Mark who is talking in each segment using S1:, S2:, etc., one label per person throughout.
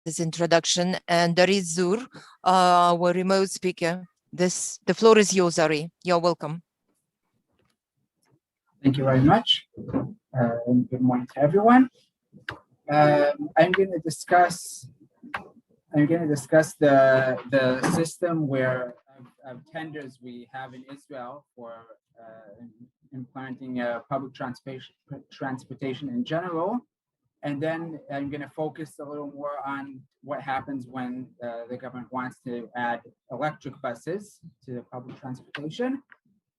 S1: this introduction. And there is Zur, our remote speaker. The floor is yours, Ari. You're welcome.
S2: Thank you very much. And good morning to everyone. I'm going to discuss the system where of tenders we have in Israel for implementing public transportation in general. And then I'm going to focus a little more on what happens when the government wants to add electric buses to the public transportation.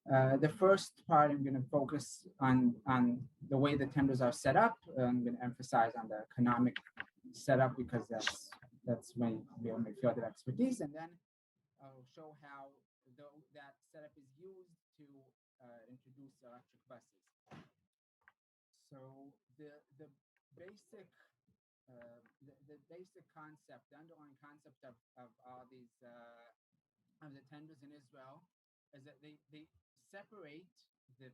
S2: The first part, I'm going to focus on the way the tenders are set up. I'm going to emphasize on the economic setup because that's my field of expertise. And then I'll show how that setup is used to introduce electric buses. So the basic concept, the underlying concept of all these of the tenders in Israel is that they separate the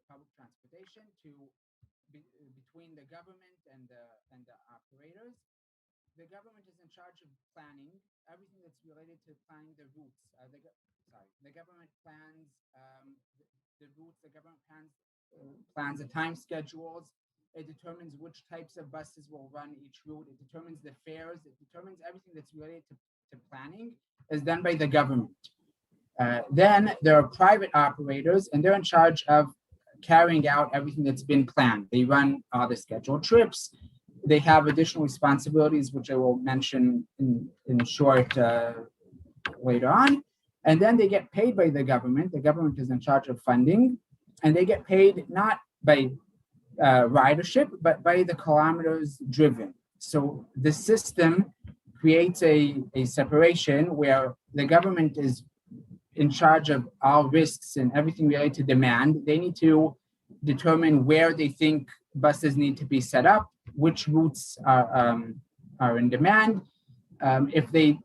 S2: public transportation between the government and the operators. The government is in charge of planning everything that's related to planning the routes. The government plans the routes. The government plans the time schedules. It determines which types of buses will run each route. It determines the fares. It determines everything that's related to planning is done by the government. Then there are private operators, and they're in charge of carrying out everything that's been planned. They run all the scheduled trips. They have additional responsibilities, which I will mention in short later on. And then they get paid by the government. The government is in charge of funding, and they get paid not by ridership, but by the kilometers driven. So the system creates a separation where the government is in charge of all risks and everything related to demand. They need to determine where they think buses need to be set up, which routes are in demand. If they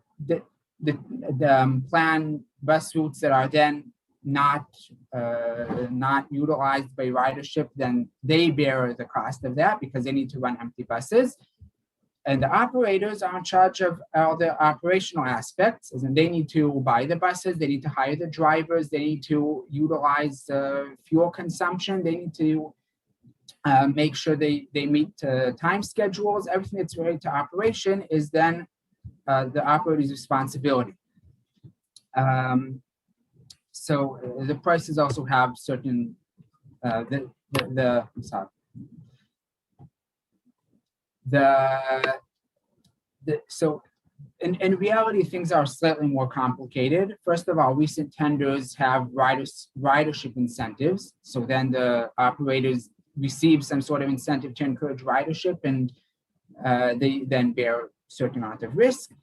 S2: plan bus routes that are then not utilized by ridership, then they bear the cost of that because they need to run empty buses. And the operators are in charge of all the operational aspects, and they need to buy the buses, they need to hire the drivers, they need to utilize fuel consumption, they need to make sure they meet time schedules. Everything that's related to operation is then the operator's responsibility. So the prices also have certain so in reality, things are slightly more complicated. First of all, recent tenders have ridership incentives. So then the operators receive some sort of incentive to encourage ridership, and they then bear a certain amount of risk.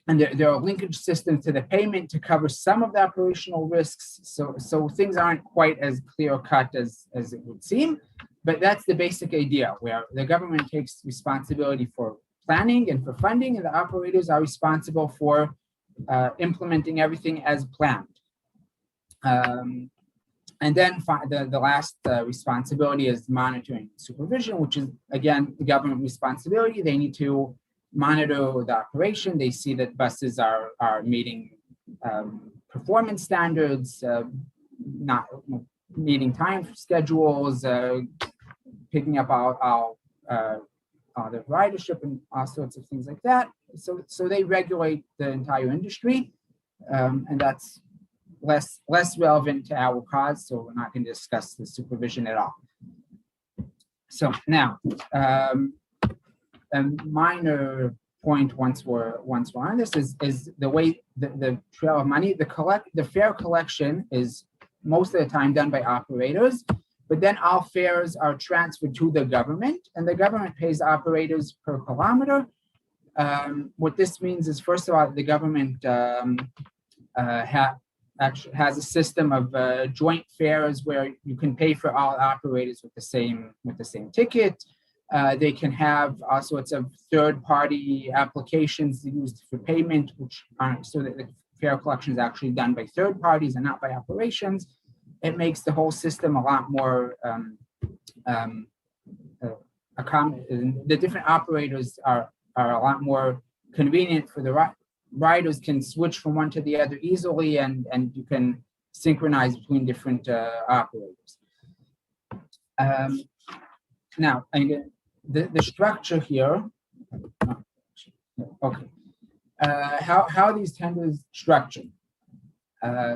S2: And there are linkage systems to the payment to cover some of the operational risks. So things aren't quite as clear-cut as it would seem. But that's the basic idea, where the government takes responsibility for planning and for funding, and the operators are responsible for implementing everything as planned. And then the last responsibility is monitoring supervision, which is, again, the government responsibility. They need to monitor the operation. They see that buses are meeting performance standards, not meeting time schedules, picking up all the ridership and all sorts of things like that. So they regulate the entire industry, and that's less relevant to our cause. So we're not going to discuss the supervision at all. So now, a minor point once we're on this is the way the trail of money, the fare collection is most of the time done by operators, but then all fares are transferred to the government, and the government pays operators per kilometer. What this means is, first of all, the government actually has a system of joint fares where you can pay for all operators with the same ticket. They can have all sorts of third-party applications used for payment, which aren't, so that the fare collection is actually done by third parties and not by operations. It makes the whole system a lot more the different operators are a lot more convenient for the riders can switch from one to the other easily, and you can synchronize between different operators. Now, the structure here. Okay, how these tenders structured.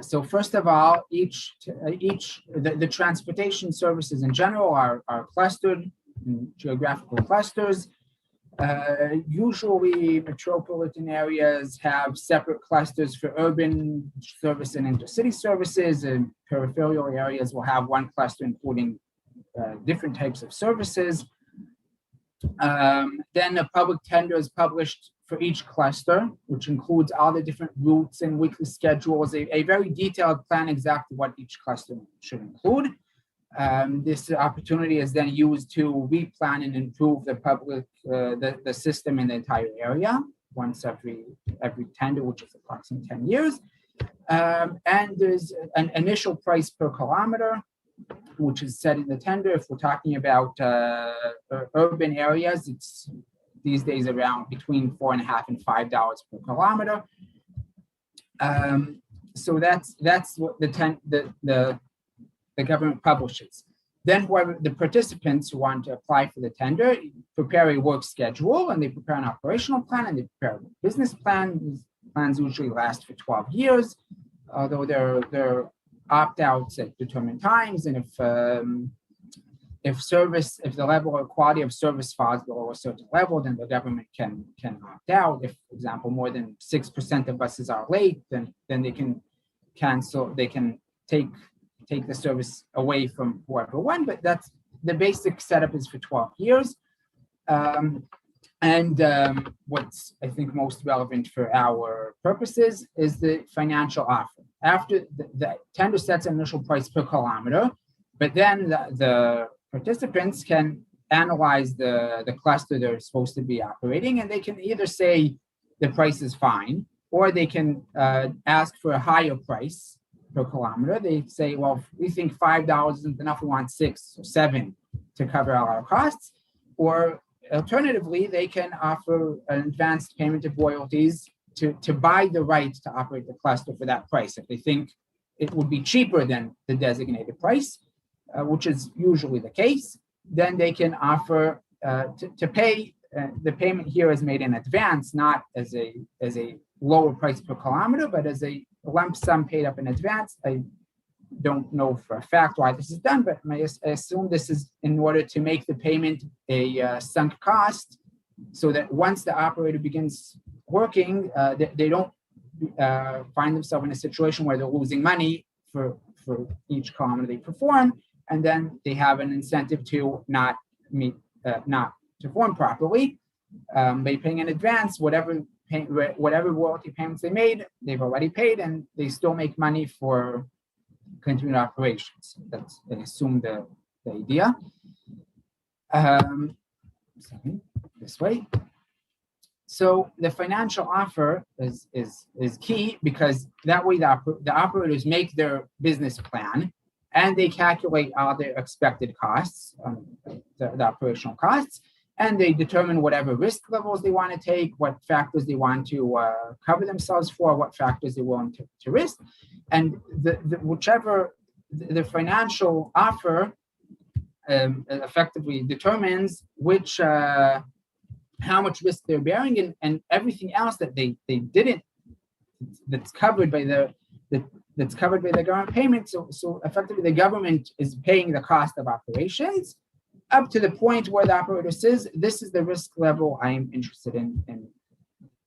S2: So first of all, the transportation services in general are clustered in geographical clusters. Usually metropolitan areas have separate clusters for urban service and intercity services, and peripheral areas will have one cluster including different types of services. Then a public tender is published for each cluster, which includes all the different routes and weekly schedules, a very detailed plan exactly what each cluster should include. This opportunity is then used to replan and improve the system in the entire area once every tender, which is approximately 10 years. And there's an initial price per kilometer, which is set in the tender. If we're talking about urban areas, it's these days around between $4.50 and $5 per kilometer. So that's what the government publishes. Then whoever the participants who want to apply for the tender prepare a work schedule, and they prepare an operational plan, and they prepare a business plan. These plans usually last for 12 years, although they're opt-outs at determined times, and if the level or quality of service falls below a certain level, then the government can opt out. If, for example, more than 6% of buses are late, then they can cancel. They can take the service away from whoever won. But that's the basic setup is for 12 years. What's I think most relevant for our purposes is the financial offer. After the tender sets an initial price per kilometer, but then the participants can analyze the cluster they're supposed to be operating, and they can either say the price is fine, or they can ask for a higher price per kilometer. They say, well, we think $5 isn't enough, we want $6 or $7 to cover all our costs. Or alternatively, they can offer an advanced payment of royalties to buy the right to operate the cluster for that price. If they think it would be cheaper than the designated price, which is usually the case, then they can offer to pay. The payment here is made in advance, not as a lower price per kilometer, but as a lump sum paid up in advance. I don't know for a fact why this is done, but I assume this is in order to make the payment a sunk cost, so that once the operator begins working, they don't find themselves in a situation where they're losing money for each kilometer they perform, and then they have an incentive to not perform properly. By paying in advance, whatever royalty payments they made, they've already paid, and they still make money for continued operations. That's, I assume, the idea. This way. So the financial offer is key, because that way the operators make their business plan, and they calculate all their expected costs, the operational costs, and they determine whatever risk levels they want to take, what factors they want to cover themselves for, what factors they're willing to risk. And the financial offer effectively determines how much risk they're bearing, and everything else that they didn't, that's covered by the government payment. So effectively, the government is paying the cost of operations up to the point where the operator says, this is the risk level I'm interested in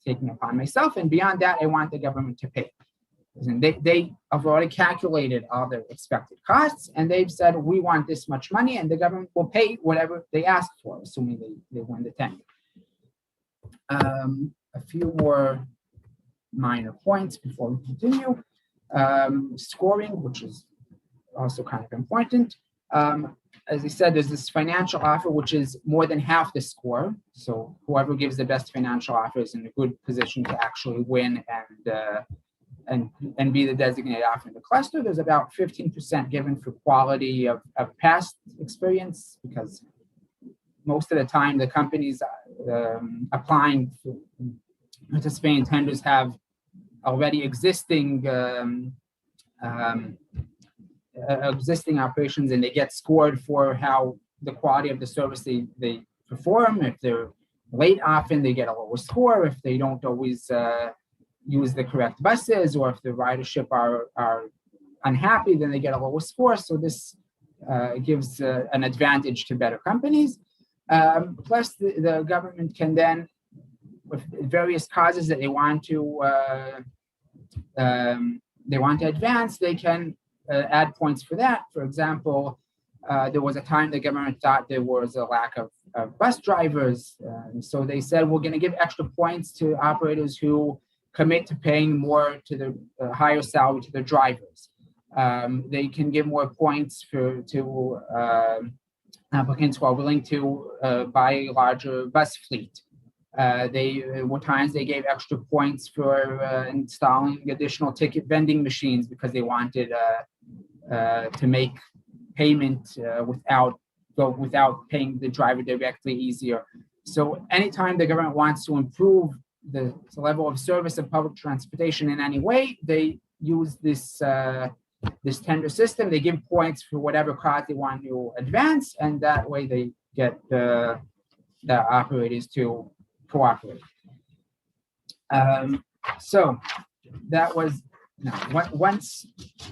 S2: taking upon myself, and beyond that, I want the government to pay. And they have already calculated all their expected costs, and they've said, we want this much money, and the government will pay whatever they ask for, assuming they win the tender. A few more minor points before we continue. Scoring, which is also kind of important. As I said, there's this financial offer, which is more than half the score. So whoever gives the best financial offer is in a good position to actually win and be the designated offer in the cluster. There's about 15% given for quality of past experience, because most of the time, the companies applying for participating tenders have already existing operations, and they get scored for how the quality of the service they perform. If they're late often, they get a lower score. If they don't always use the correct buses, or if the ridership are unhappy, then they get a lower score. So this gives an advantage to better companies. Plus, the government can then, with various causes that they want to advance, they can add points for that. For example, there was a time the government thought there was a lack of bus drivers. So they said, we're going to give extra points to operators who commit to paying more to the higher salary to the drivers. They can give more points to applicants who are willing to buy a larger bus fleet. Times they gave extra points for installing additional ticket vending machines because they wanted to make payment without paying the driver directly easier. So anytime the government wants to improve the level of service of public transportation in any way, they use this tender system. They give points for whatever cause they want to advance, and that way they get the operators to cooperate. So that was, once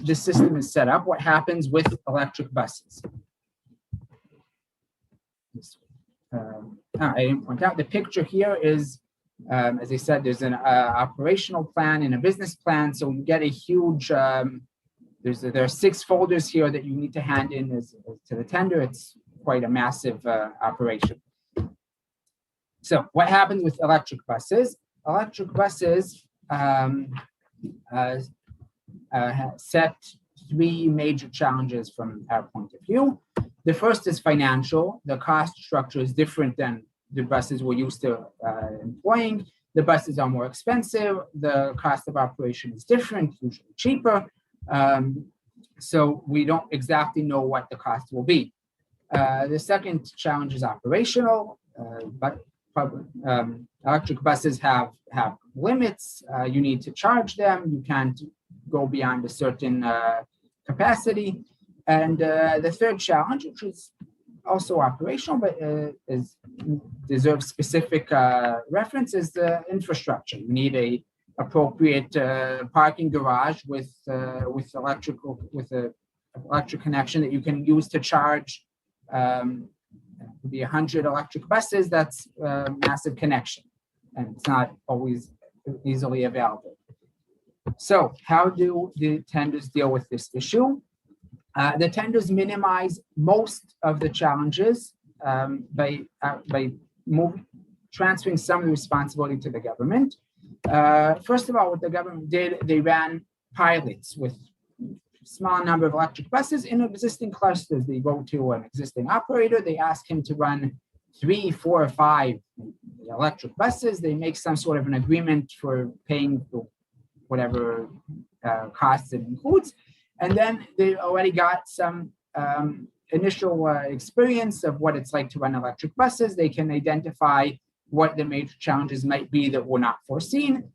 S2: the system is set up, what happens with electric buses? I didn't point out, the picture here is, as I said, there's an operational plan and a business plan. So you get a huge, there are 6 folders here that you need to hand in to the tender. It's quite a massive operation. So what happens with electric buses? Electric buses set 3 major challenges from our point of view. The first is financial. The cost structure is different than the buses we're used to employing. The buses are more expensive. The cost of operation is different, usually cheaper. So we don't exactly know what the cost will be. The second challenge is operational, but electric buses have limits. You need to charge them. You can't go beyond a certain capacity. And the third challenge, which is also operational, but deserves specific reference, is the infrastructure. You need a appropriate parking garage with electric connection that you can use to charge. Could be 100 electric buses. That's a massive connection, and it's not always easily available. So how do the tenders deal with this issue? The tenders minimize most of the challenges by transferring some of the responsibility to the government. First of all, what the government did, they ran pilots with a small number of electric buses in existing clusters. They go to an existing operator, they ask him to run 3, 4, or 5 electric buses. They make some sort of an agreement for paying for whatever costs it includes. And then they already got some initial experience of what it's like to run electric buses. They can identify what the major challenges might be that were not foreseen,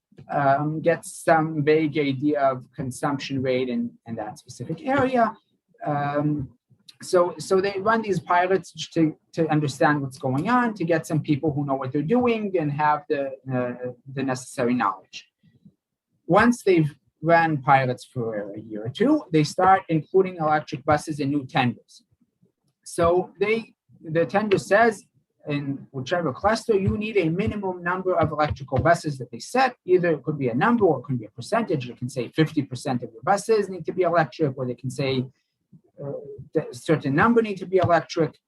S2: get some vague idea of consumption rate in that specific area. So they run these pilots to understand what's going on, to get some people who know what they're doing and have the necessary knowledge. Once they've ran pilots for a year or 2, they start including electric buses in new tenders. So the tender says, in whichever cluster, you need a minimum number of electrical buses that they set. Either it could be a number or it could be a percentage. It can say 50% of your buses need to be electric, or they can say a certain number need to be electric.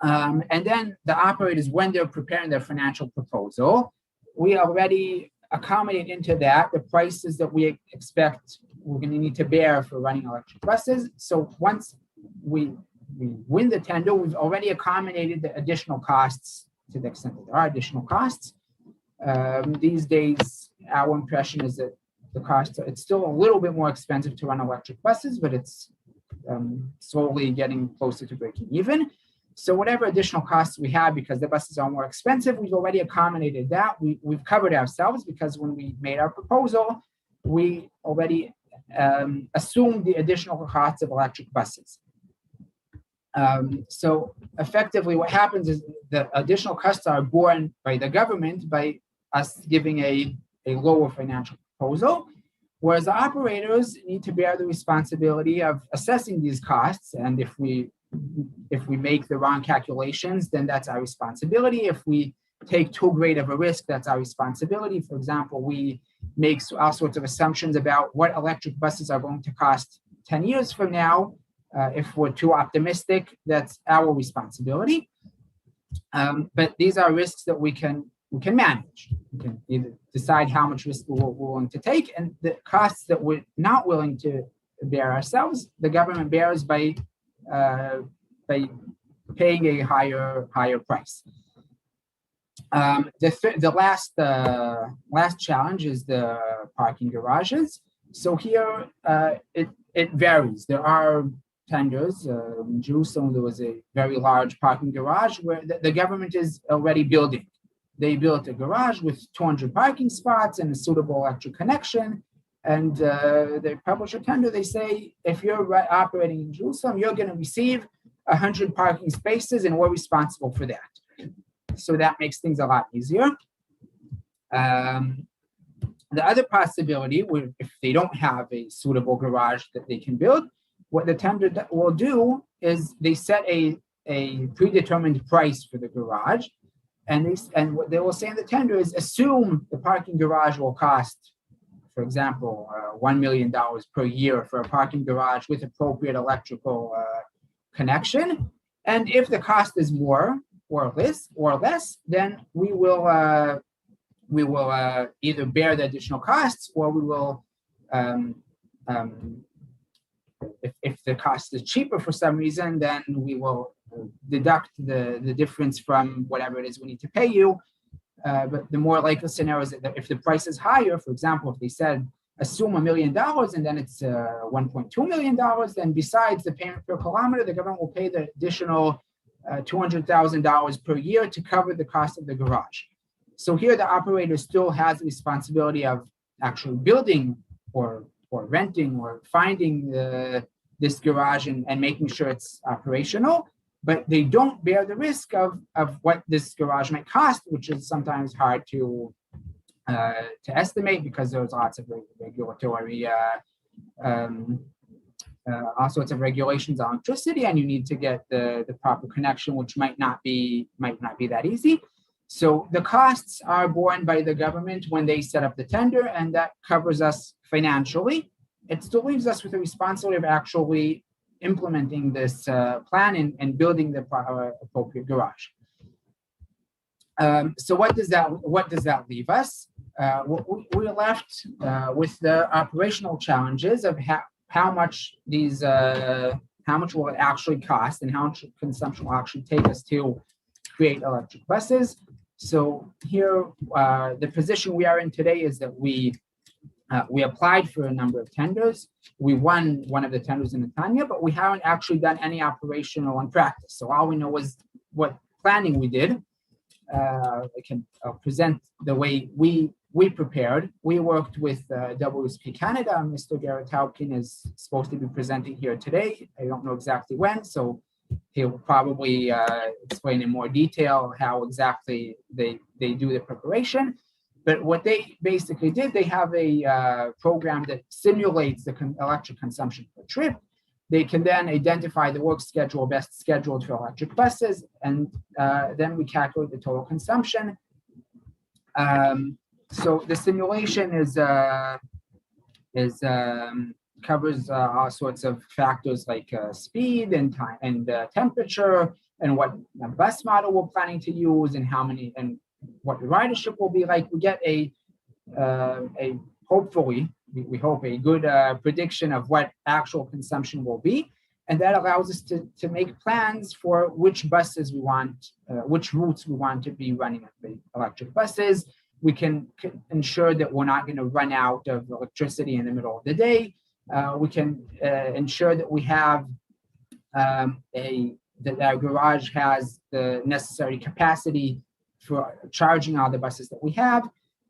S2: And then the operators, when they're preparing their financial proposal, we already accommodate into that the prices that we expect we're going to need to bear for running electric buses. So once we win the tender, we've already accommodated the additional costs to the extent that there are additional costs. These days, our impression is that the cost, it's still a little bit more expensive to run electric buses, but it's slowly getting closer to breaking even. So whatever additional costs we have because the buses are more expensive, we've already accommodated that. We've covered ourselves because when we made our proposal, we already assumed the additional costs of electric buses. So effectively what happens is the additional costs are borne by the government by us giving a lower financial proposal, whereas the operators need to bear the responsibility of assessing these costs. And if we make the wrong calculations, then that's our responsibility. If we take too great of a risk, that's our responsibility. For example, we make all sorts of assumptions about what electric buses are going to cost 10 years from now. If we're too optimistic, that's our responsibility. But these are risks that we can manage. We can either decide how much risk we're willing to take, and the costs that we're not willing to bear ourselves, the government bears by paying a higher price. The last challenge is the parking garages. So here it varies. There are tenders. In Jerusalem, there was a very large parking garage where the government is already building. They built a garage with 200 parking spots and a suitable electric connection. And they publish a tender. They say, if you're operating in Jerusalem, you're going to receive 100 parking spaces and we're responsible for that. So that makes things a lot easier. The other possibility, if they don't have a suitable garage that they can build, what the tender will do is they set a predetermined price for the garage. And what they will say in the tender is assume the parking garage will cost, for example, $1 million per year for a parking garage with appropriate electrical connection. And if the cost is more or less, then we will either bear the additional costs, or we will, if the cost is cheaper for some reason, then we will deduct the difference from whatever it is we need to pay you. But the more likely scenario is that if the price is higher, for example, if they said assume $1 million and then it's $1.2 million, then besides the payment per kilometer, the government will pay the additional $200,000 per year to cover the cost of the garage. So here the operator still has the responsibility of actually building or renting or finding this garage and making sure it's operational, but they don't bear the risk of what this garage might cost, which is sometimes hard to estimate because there's lots of regulatory all sorts of regulations on electricity, and you need to get the proper connection, which might not be that easy. So the costs are borne by the government when they set up the tender, and that covers us financially. It still leaves us with the responsibility of actually implementing this plan and building the appropriate garage. So what does that leave us? We're left with the operational challenges of how much will it actually cost and how much consumption will actually take us to create electric buses. So here, the position we are in today is that we applied for a number of tenders. We won one of the tenders in Netanya, but we haven't actually done any operational in practice. So all we know is what planning we did. I can present the way we prepared. We worked with WSP Canada. Mr. Garrett Taubkin is supposed to be presenting here today. I don't know exactly when, so he'll probably explain in more detail how exactly they do the preparation. But what they basically did, they have a program that simulates the electric consumption per trip. They can then identify the work schedule best scheduled for electric buses, and then we calculate the total consumption. So the simulation covers all sorts of factors like speed and time and temperature, and what bus model we're planning to use, and how many and what the ridership will be like. We get a hopefully, we hope, a good prediction of what actual consumption will be. And that allows us to make plans for which buses we want, which routes we want to be running with the electric buses. We can ensure that we're not going to run out of electricity in the middle of the day. We can ensure that we have a that our garage has the necessary capacity for charging all the buses that we have.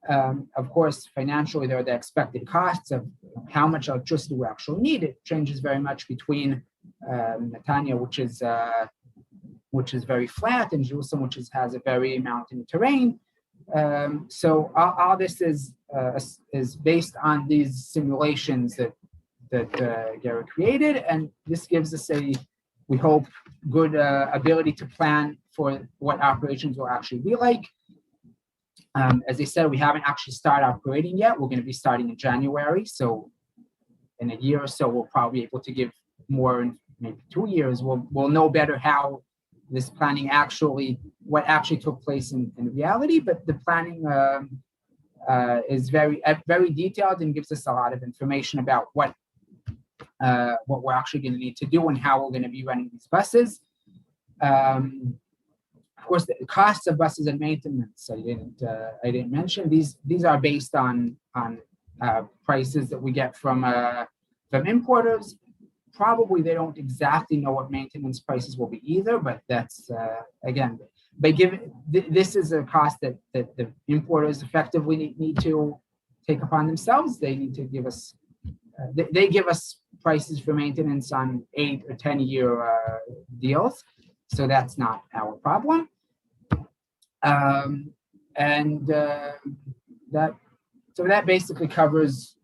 S2: Of course, financially, there are the expected costs of how much electricity we actually need. It changes very much between Netanya, which is very flat, and Jerusalem, which has a very mountain terrain. So all this is based on these simulations that Gary created, and this gives us we hope, good ability to plan for what operations will actually be like. As I said, we haven't actually started operating yet. We're going to be starting in January, so in a year or so, we'll probably be able to give more, in maybe 2 years. We'll know better how this planning what actually took place in reality, but the planning is very detailed and gives us a lot of information about what we're actually going to need to do and how we're going to be running these buses. Of course, the costs of buses and maintenance, I didn't mention. These are based on prices that we get from importers. Probably they don't exactly know what maintenance prices will be either, but that's again, by giving this is a cost that the importers effectively need to take upon themselves. They need to give us they give us prices for maintenance on 8 or 10 year deals, so that's not our problem. That basically covers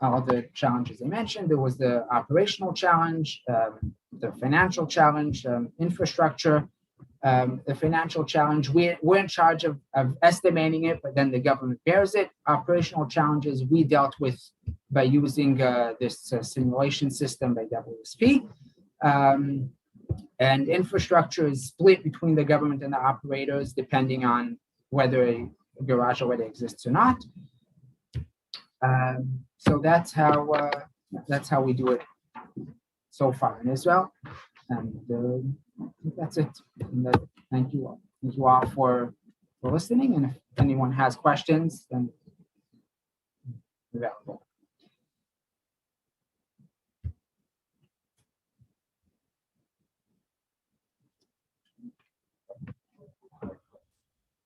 S2: all the challenges I mentioned. There was the operational challenge, the financial challenge, infrastructure. The financial challenge, we're in charge of estimating it, but then the government bears it. Operational challenges we dealt with by using this simulation system by WSP. And infrastructure is split between the government and the operators, depending on whether a garage already exists or not. So that's how we do it so far in Israel, and that's it. And thank you all. Thank you all for listening. And if anyone has questions, then available.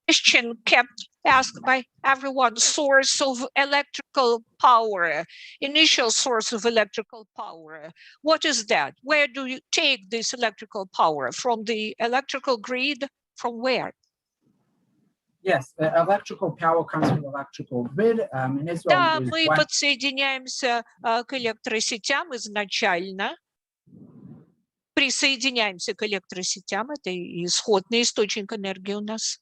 S3: Question kept asked by everyone: source of electrical power, initial source of electrical power. What is that? Where do you take this electrical power? From the electrical grid? From where?
S2: Yes, electrical power comes from the electrical grid. In Israel,
S3: Да, мы подсоединяемся к электросетям изначально. Присоединяемся к электросетям. Это исходный источник энергии у нас.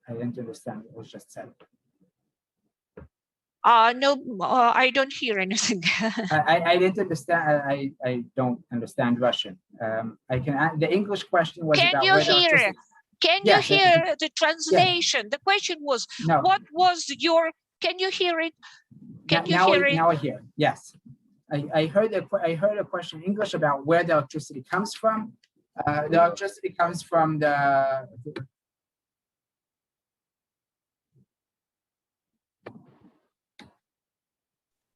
S2: I didn't understand what was just said.
S3: No, I don't hear anything.
S2: I didn't understand. I don't understand Russian. I can. The English question was
S3: Can
S2: about
S3: you hear? Can you hear the translation? The question was,
S2: no.
S3: What was your? Can you hear it? Can you hear it?
S2: Now I hear. Yes, I heard a question in English about where the electricity comes from. The electricity comes from the.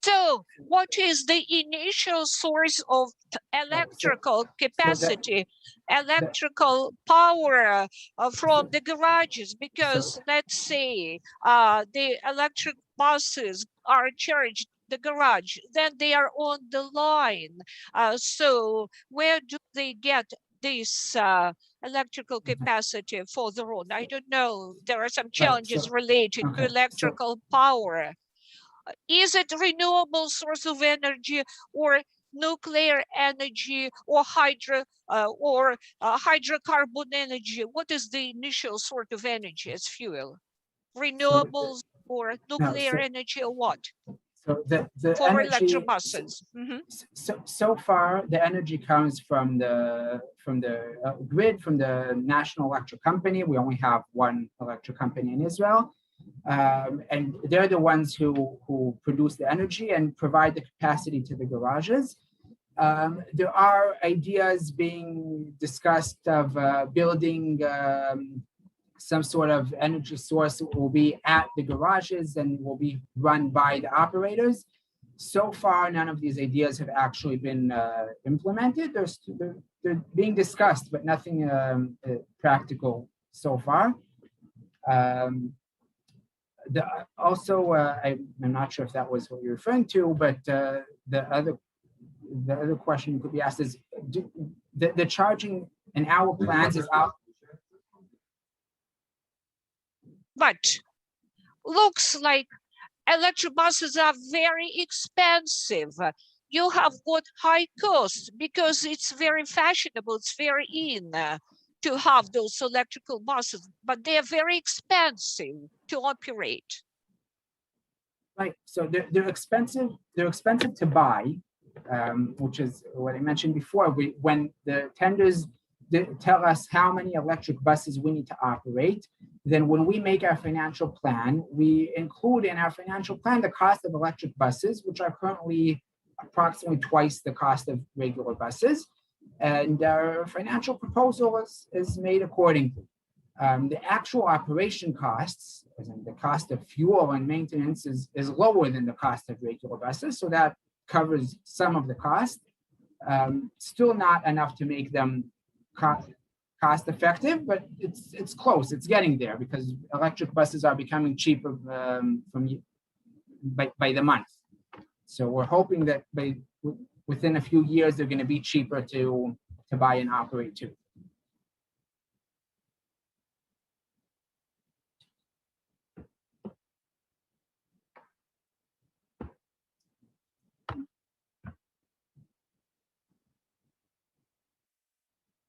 S3: So, what is the initial source of electrical capacity, electrical power from the garages? Because let's say the electric buses are charged the garage, then they are on the line. So, where do they get this electrical capacity for the road? I don't know. There are some challenges related to electrical power. Is it renewable source of energy or nuclear energy or hydrocarbon energy? What is the initial sort of energy as fuel? Renewables or nuclear energy or what?
S2: So the
S3: for
S2: energy,
S3: electrobuses.
S2: So far, the energy comes from the grid, from the national electric company. We only have one electric company in Israel. And they're the ones who produce the energy and provide the capacity to the garages. There are ideas being discussed of building some sort of energy source that will be at the garages and will be run by the operators. so far, none of these ideas have actually been implemented. They're being discussed, but nothing practical so far. Also, I'm not sure if that was what you're referring to, but the other question could be asked is, the charging in our plans is out.
S3: But looks like electric buses are very expensive. You have got high costs because it's very fashionable, it's very in to have those electrical buses, but they are very expensive to operate.
S2: Right, so they're expensive. They're expensive to buy, which is what I mentioned before. When the tenders tell us how many electric buses we need to operate, then when we make our financial plan, we include in our financial plan the cost of electric buses, which are currently approximately twice the cost of regular buses. And our financial proposal is made accordingly. The actual operation costs, as in the cost of fuel and maintenance, is lower than the cost of regular buses. So that covers some of the cost. Still not enough to make them cost effective, but it's close. It's getting there because electric buses are becoming cheaper by the month. So we're hoping that within a few years they're going to be cheaper to buy and operate too.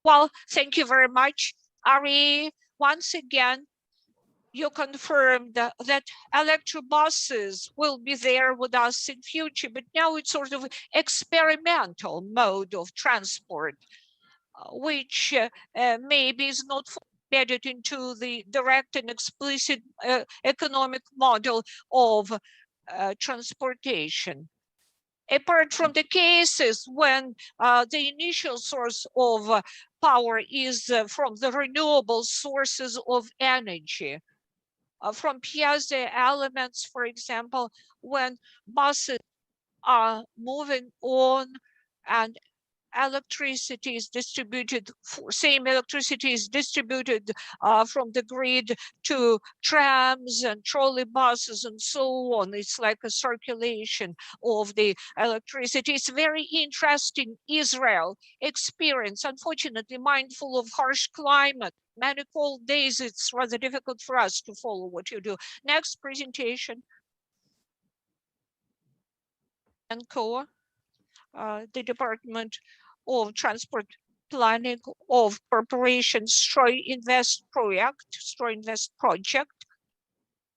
S3: Well, thank you very much, Ari. Once again, you confirmed that electric buses will be there with us in future, but now it's sort of experimental mode of transport, which maybe is not embedded into the direct and explicit economic model of transportation. Apart from the cases when the initial source of power is from the renewable sources of energy, from Piaget elements, for example, when buses are moving on and electricity is distributed, same electricity is distributed from the grid to trams and trolley buses and so on. It's like a circulation of the electricity. It's very interesting Israel experience. Unfortunately, mindful of harsh climate, many cold days, it's rather difficult for us to follow what you do. Next presentation. And COA, the Department of Transport Planning of Corporation Stroy Invest project.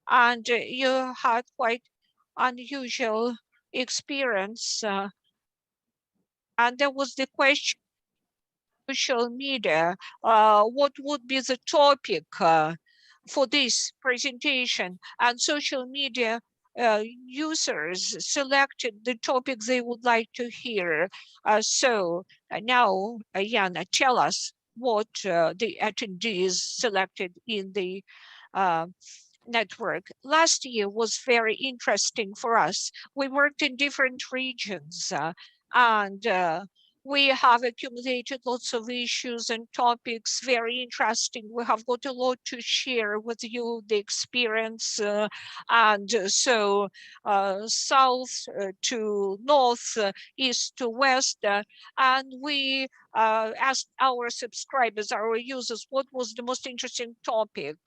S3: And you had quite unusual experience. And there was the question, social media, what would be the topic for this presentation? And social media users selected the topic they would like to hear. So now, Yana, tell us what the attendees selected in the network. Last year was very interesting for us. We worked in different regions and we have accumulated lots of issues and topics, very interesting. We have got a lot to share with you, the experience. So south to north, east to west. And we asked our subscribers, our users, what was the most interesting topic.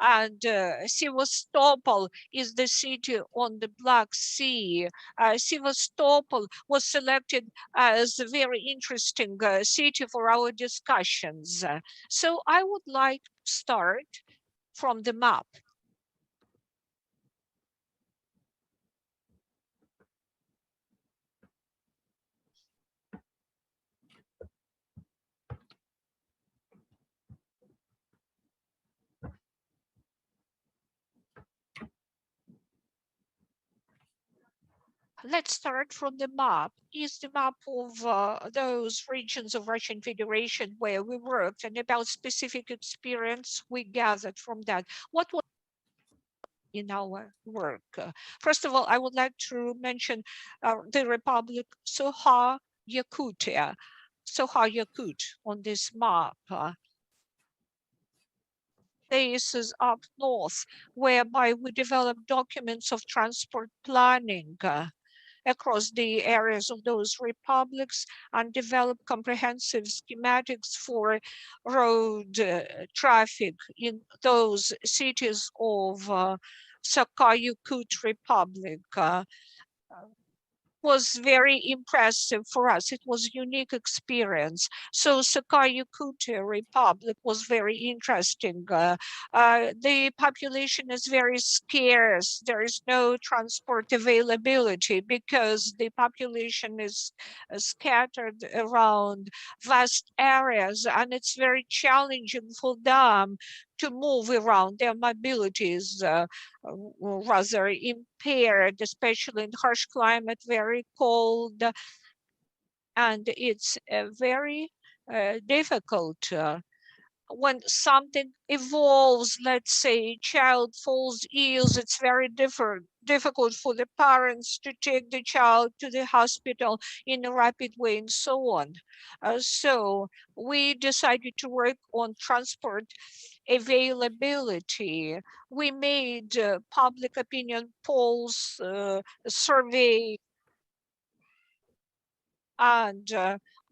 S3: And Sevastopol is the city on the Black Sea. Sevastopol was selected as a very interesting city for our discussions. So I would like to start from the map. Let's start from the map. Is the map of those regions of Russian Federation where we worked and about specific experience we gathered from that. What was in our work. First of all, I would like to mention the Republic Sakha-Yakutia, Sakha-Yakut on this map. This is up north, whereby we develop documents of transport planning across the areas of those republics and develop comprehensive schematics for road traffic in those cities of Sakha-Yakut Republic. Was very impressive for us. It was a unique experience. So Sakha-Yakut Republic was very interesting. The population is very scarce. There is no transport availability because the population is scattered around vast areas, and it's very challenging for them to move around. Their mobility is rather impaired, especially in harsh climate, very cold, and it's very difficult. When something evolves, let's say child falls ill, it's very difficult for the parents to take the child to the hospital in a rapid way and so on. So we decided to work on transport availability. We made public opinion polls, survey, and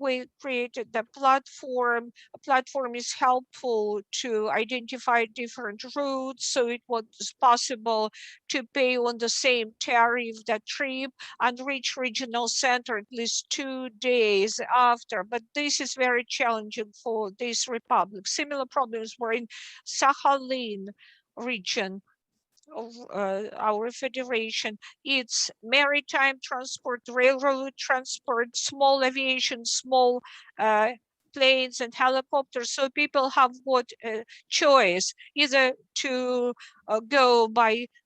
S3: we created the platform. A platform is helpful to identify different routes, so it was possible to pay on the same tariff that trip and reach regional center at least 2 days after. But this is very challenging for this republic. Similar problems were in Sakhalin region of our federation. It's maritime transport, railroad transport, small aviation, small planes and helicopters. So people have got a choice either to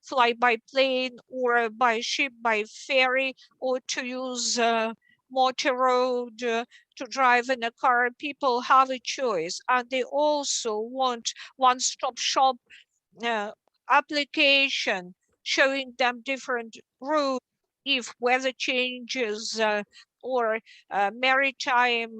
S3: fly by plane or by ship, by ferry, or to use motor road to drive in a car. People have a choice, and they also want one-stop shop application showing them different routes if weather changes or maritime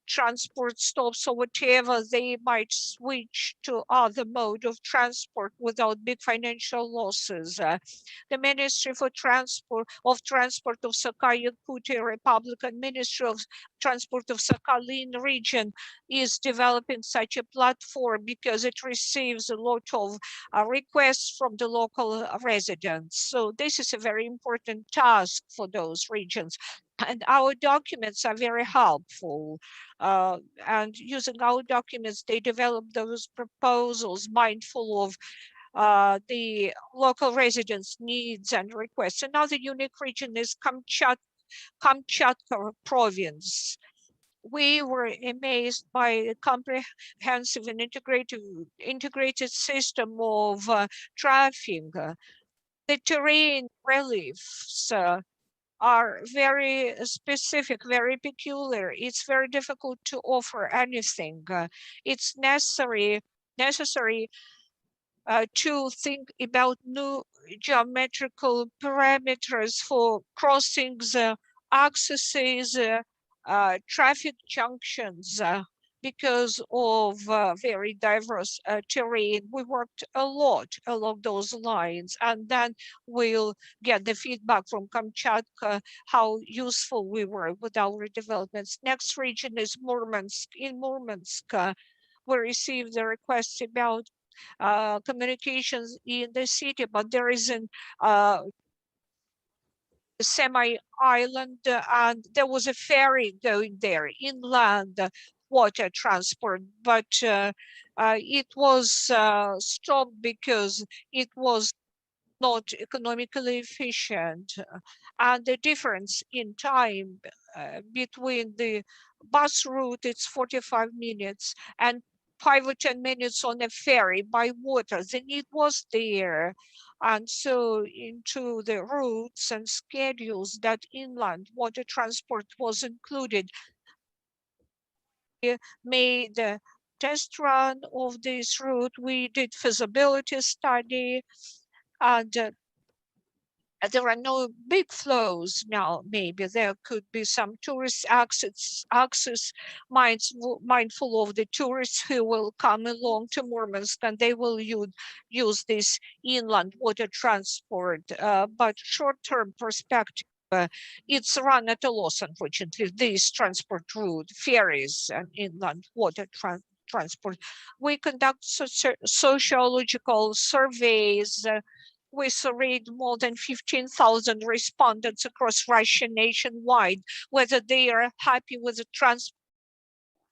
S3: transport stops or whatever, they might switch to other mode of transport without big financial losses. The Ministry for Transport of Sakha-Yakutia Republic and Ministry of Transport of Sakhalin region is developing such a platform because it receives a lot of requests from the local residents. So this is a very important task for those regions. And our documents are very helpful. And using our documents, they develop those proposals mindful of the local residents' needs and requests. Another unique region is Kamchatka province. We were amazed by a comprehensive and integrated system of traffic. The terrain reliefs are very specific, very peculiar. It's very difficult to offer anything. It's necessary to think about new geometrical parameters for crossings, accesses, traffic junctions. Because of very diverse terrain, we worked a lot along those lines, and then we'll get the feedback from Kamchatka how useful we were with our developments. Next region is Murmansk. In Murmansk, we received the requests about communications in the city, but there is an semi-island and there was a ferry going there, inland water transport, but it was stopped because it was not economically efficient. And the difference in time between the bus route, it's 45 minutes, and 5 or 10 minutes on a ferry by water. The need was there. And so into the routes and schedules that inland water transport was included. We made a test run of this route. We did feasibility study, And there are no big flows now. Maybe there could be some tourist access mindful of the tourists who will come along to Murmansk, and they will use this inland water transport. But short-term perspective, it's run at a loss, unfortunately, this transport route, ferries and inland water transport. We conduct sociological surveys. We surveyed more than 15,000 respondents across Russia nationwide, whether they are happy with the transport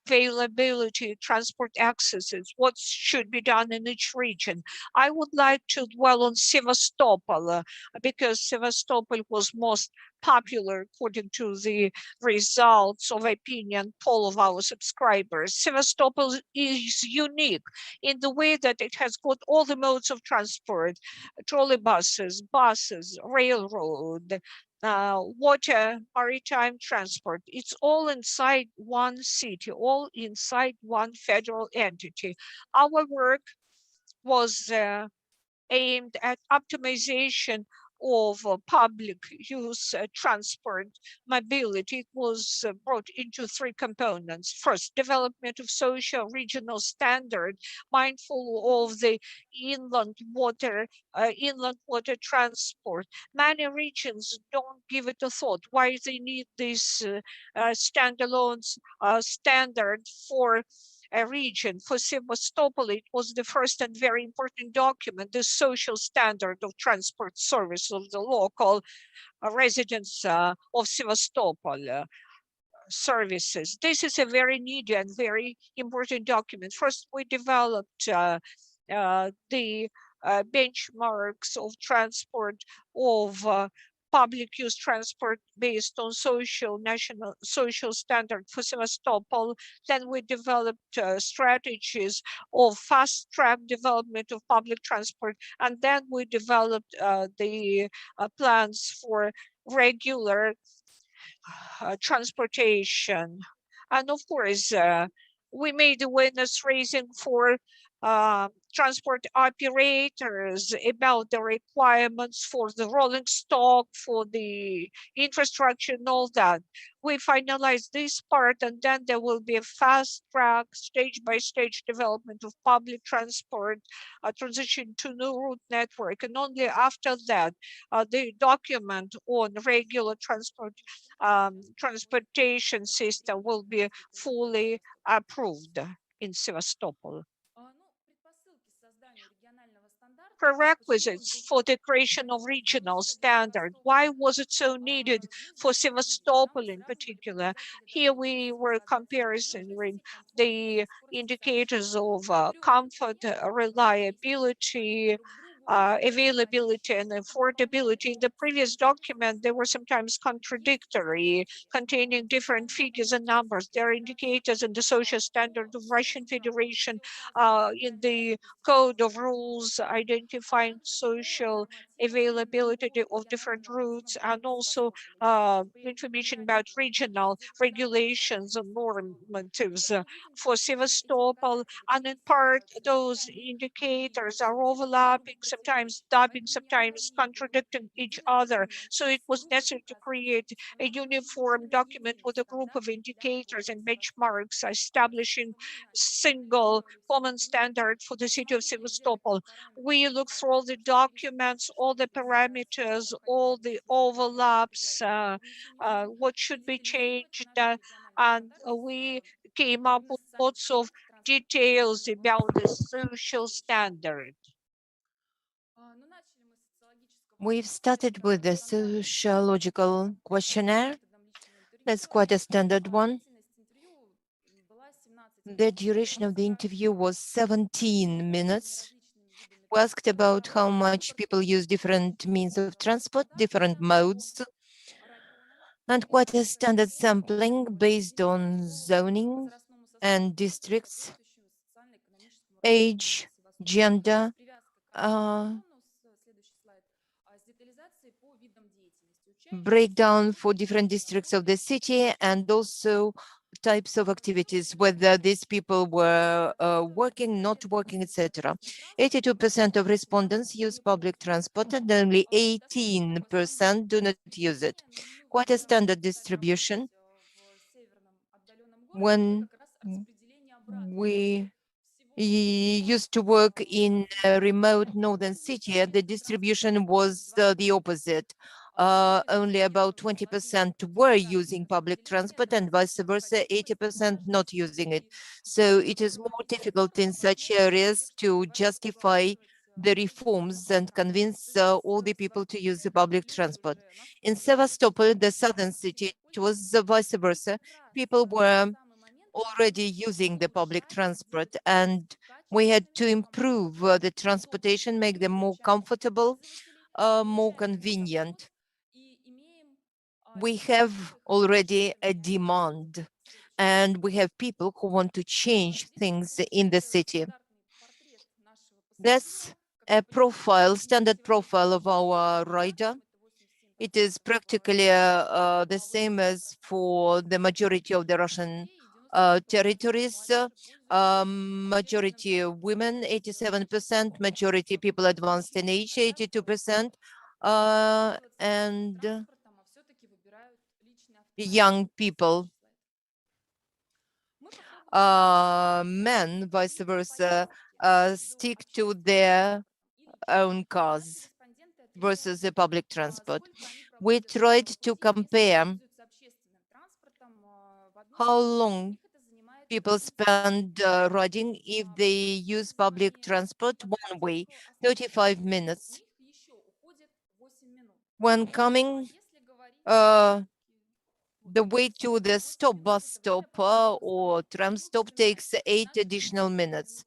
S3: availability, transport accesses, what should be done in each region. I would like to dwell on Sevastopol because Sevastopol was most popular according to the results of opinion poll of our subscribers. Sevastopol is unique in the way that it has got all the modes of transport, trolleybuses, buses, railroad, water, maritime transport. It's all inside one city, all inside one federal entity. Our work was aimed at optimization of public use transport mobility. It was brought into three components. First, development of social regional standard, mindful of the inland water transport. Many regions don't give it a thought why they need this standalone standard for a region. For Sevastopol, it was the first and very important document, the social standard of transport service of the local residents of Sevastopol services. This is a very needy and very important document. First, we developed the benchmarks of transport of public use transport based on national social standard for Sevastopol. Then we developed strategies of fast track development of public transport. And then we developed the plans for regular transportation. And of course, we made awareness raising for transport operators about the requirements for the rolling stock, for the infrastructure and all that. We finalized this part, and then there will be a fast track, stage by stage development of public transport, transition to new route network. And only after that, the document on regular transportation system will be fully approved in Sevastopol. Prerequisites for the creation of regional standard. Why was it so needed for Sevastopol in particular? Here we were comparing the indicators of comfort, reliability, availability and affordability. In the previous document, they were sometimes contradictory, containing different figures and numbers. There are indicators in the social standard of Russian Federation, in the code of rules identifying social availability of different routes, and also information about regional regulations and normatives for Sevastopol. And in part, those indicators are overlapping, sometimes dubbing, sometimes contradicting each other. So it was necessary to create a uniform document with a group of indicators and benchmarks, establishing single common standard for the city of Sevastopol. We look through all the documents, all the parameters, all the overlaps, what should be changed, and we came up with lots of details about the social standard.
S1: We've started with the sociological questionnaire. That's quite a standard one. The duration of the interview was 17 minutes. We asked about how much people use different means of transport, different modes, and quite a standard sampling based on zoning and districts, age, gender, breakdown for different districts of the city, and also types of activities, whether these people were working, not working, etc. 82% of respondents use public transport and only 18% do not use it. Quite a standard distribution. When we used to work in a remote northern city, the distribution was the opposite. Only about 20% were using public transport and vice versa, 80% not using it. So it is more difficult in such areas to justify the reforms and convince all the people to use the public transport. In Sevastopol, the southern city, it was vice versa. People were already using the public transport, and we had to improve the transportation, make them more comfortable, more convenient. We have already a demand, and we have people who want to change things in the city. That's a profile, standard profile of our rider. It is practically the same as for the majority of the Russian territories. Majority of women, 87%, majority people advanced in age, 82%, and young people. Men, vice versa, stick to their own cars versus the public transport. We tried to compare how long people spend riding if they use public transport one way, 35 minutes. When coming the way to the stop, bus stop or tram stop takes 8 additional minutes.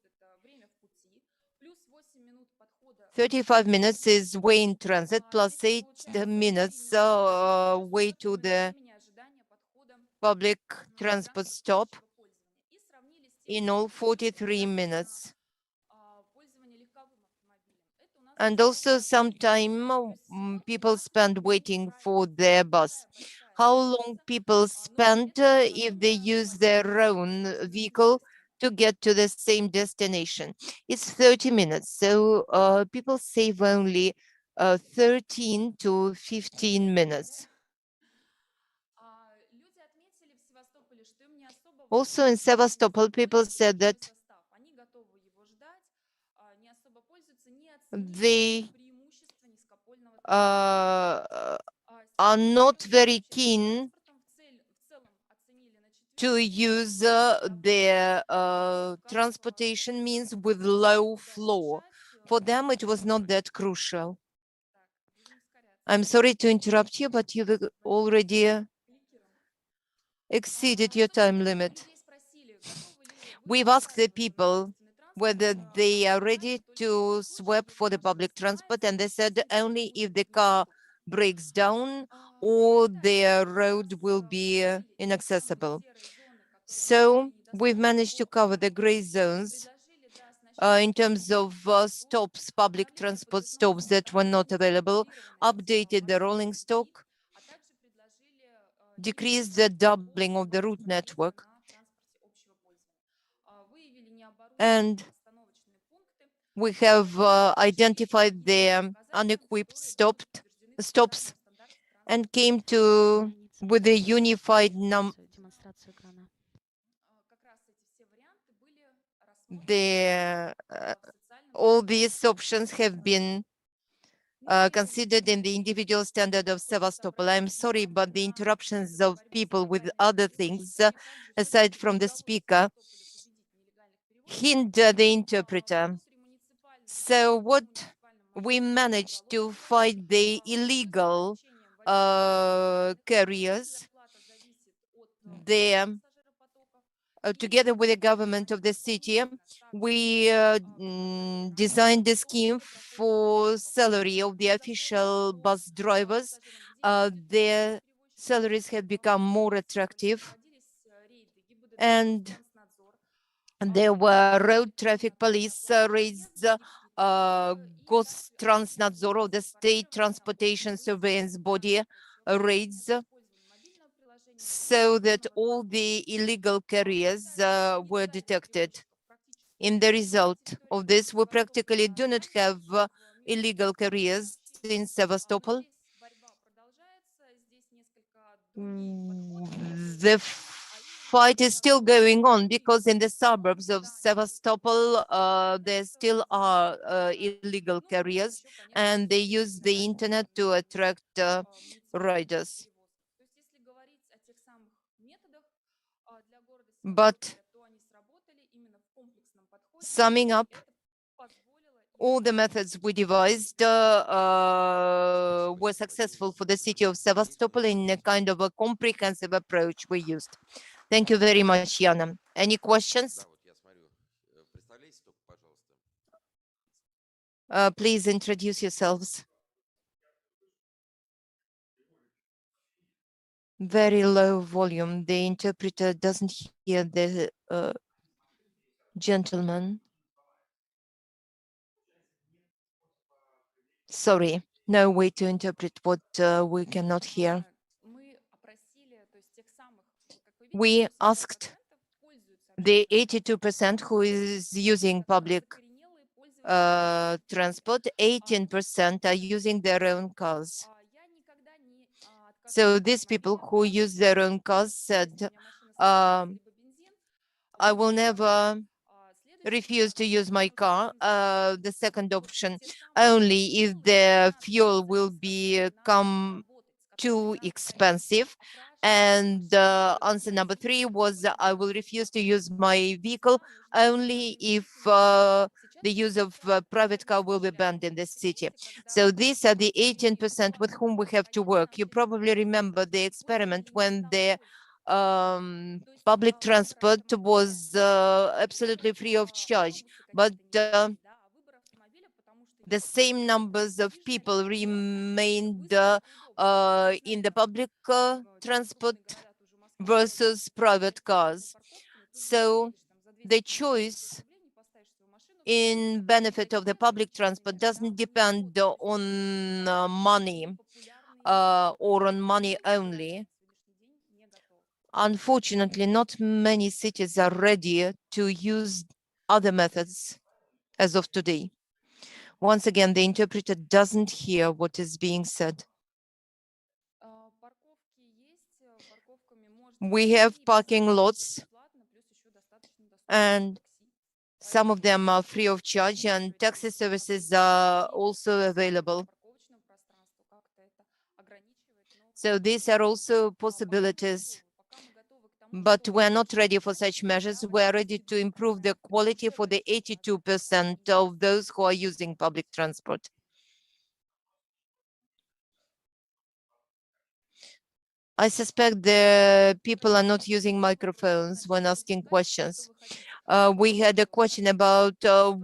S1: 35 minutes is way in transit plus 8 minutes way to the public transport stop. In all, 43 minutes. And also sometime people spend waiting for their bus. How long people spend if they use their own vehicle to get to the same destination? It's 30 minutes. So people save only 13 to 15 minutes. Also in Sevastopol, people said that they are not very keen to use their transportation means with low floor. For them, it was not that crucial. I'm sorry to interrupt you, but you've already exceeded your time limit. We've asked the people whether they are ready to swap for the public transport, and they said only if the car breaks down or their road will be inaccessible. So we've managed to cover the gray zones in terms of stops, public transport stops that were not available, updated the rolling stock, decreased the doubling of the route network, and we have identified the unequipped stops and came to with a unified number. All these options have been considered in the individual standard of Sevastopol. I'm sorry, but the interruptions of people with other things, aside from the speaker, hinder the interpreter. So what we managed to fight the illegal carriers. Together with the government of the city, we designed a scheme for salary of the official bus drivers. Their salaries have become more attractive, and there were road traffic police raids, Gostransnadzor of the state transportation surveillance body raids. so that all the illegal carriers were detected. In the result of this, we practically do not have illegal carriers in Sevastopol. The fight is still going on because in the suburbs of Sevastopol, there still are illegal carriers, and they use the internet to attract riders. But summing up, all the methods we devised were successful for the city of Sevastopol in a kind of a comprehensive approach we used. Thank you very much, Yana. Any questions? Please introduce yourselves. Very low volume. The interpreter doesn't hear the gentleman. Sorry, no way to interpret what we cannot hear. We asked the 82% who is using public transport, 18% are using their own cars. So these people who use their own cars said, I will never refuse to use my car. The second option, only if the fuel will become too expensive. And answer number 3 was I will refuse to use my vehicle only if the use of private car will be banned in the city. So these are the 18% with whom we have to work. You probably remember the experiment when the public transport was absolutely free of charge, but the same numbers of people remained in the public transport versus private cars. So the choice in benefit of the public transport doesn't depend on money or on money only. Unfortunately, not many cities are ready to use other methods as of today. Once again, the interpreter doesn't hear what is being said. We have parking lots, and some of them are free of charge, and taxi services are also available. So these are also possibilities. But we're not ready for such measures. We're ready to improve the quality for the 82% of those who are using public transport. I suspect the people are not using microphones when asking questions. We had a question about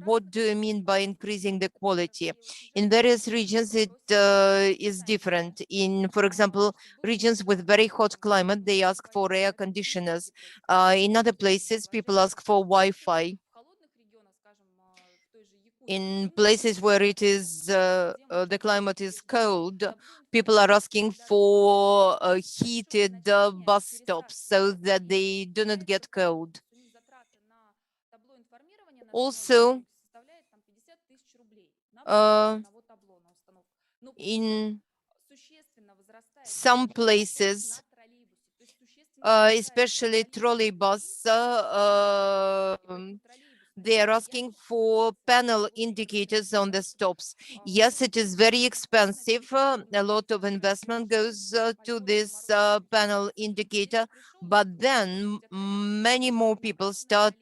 S1: what do you mean by increasing the quality? In various regions, it is different. In, for example, regions with very hot climate, they ask for air conditioners. In other places, people ask for Wi-Fi. In places where it is the climate is cold, people are asking for heated bus stops so that they do not get cold. Also, in some places, especially trolley bus, they are asking for panel indicators on the stops. Yes, it is very expensive. A lot of investment goes to this panel indicator, but then many more people start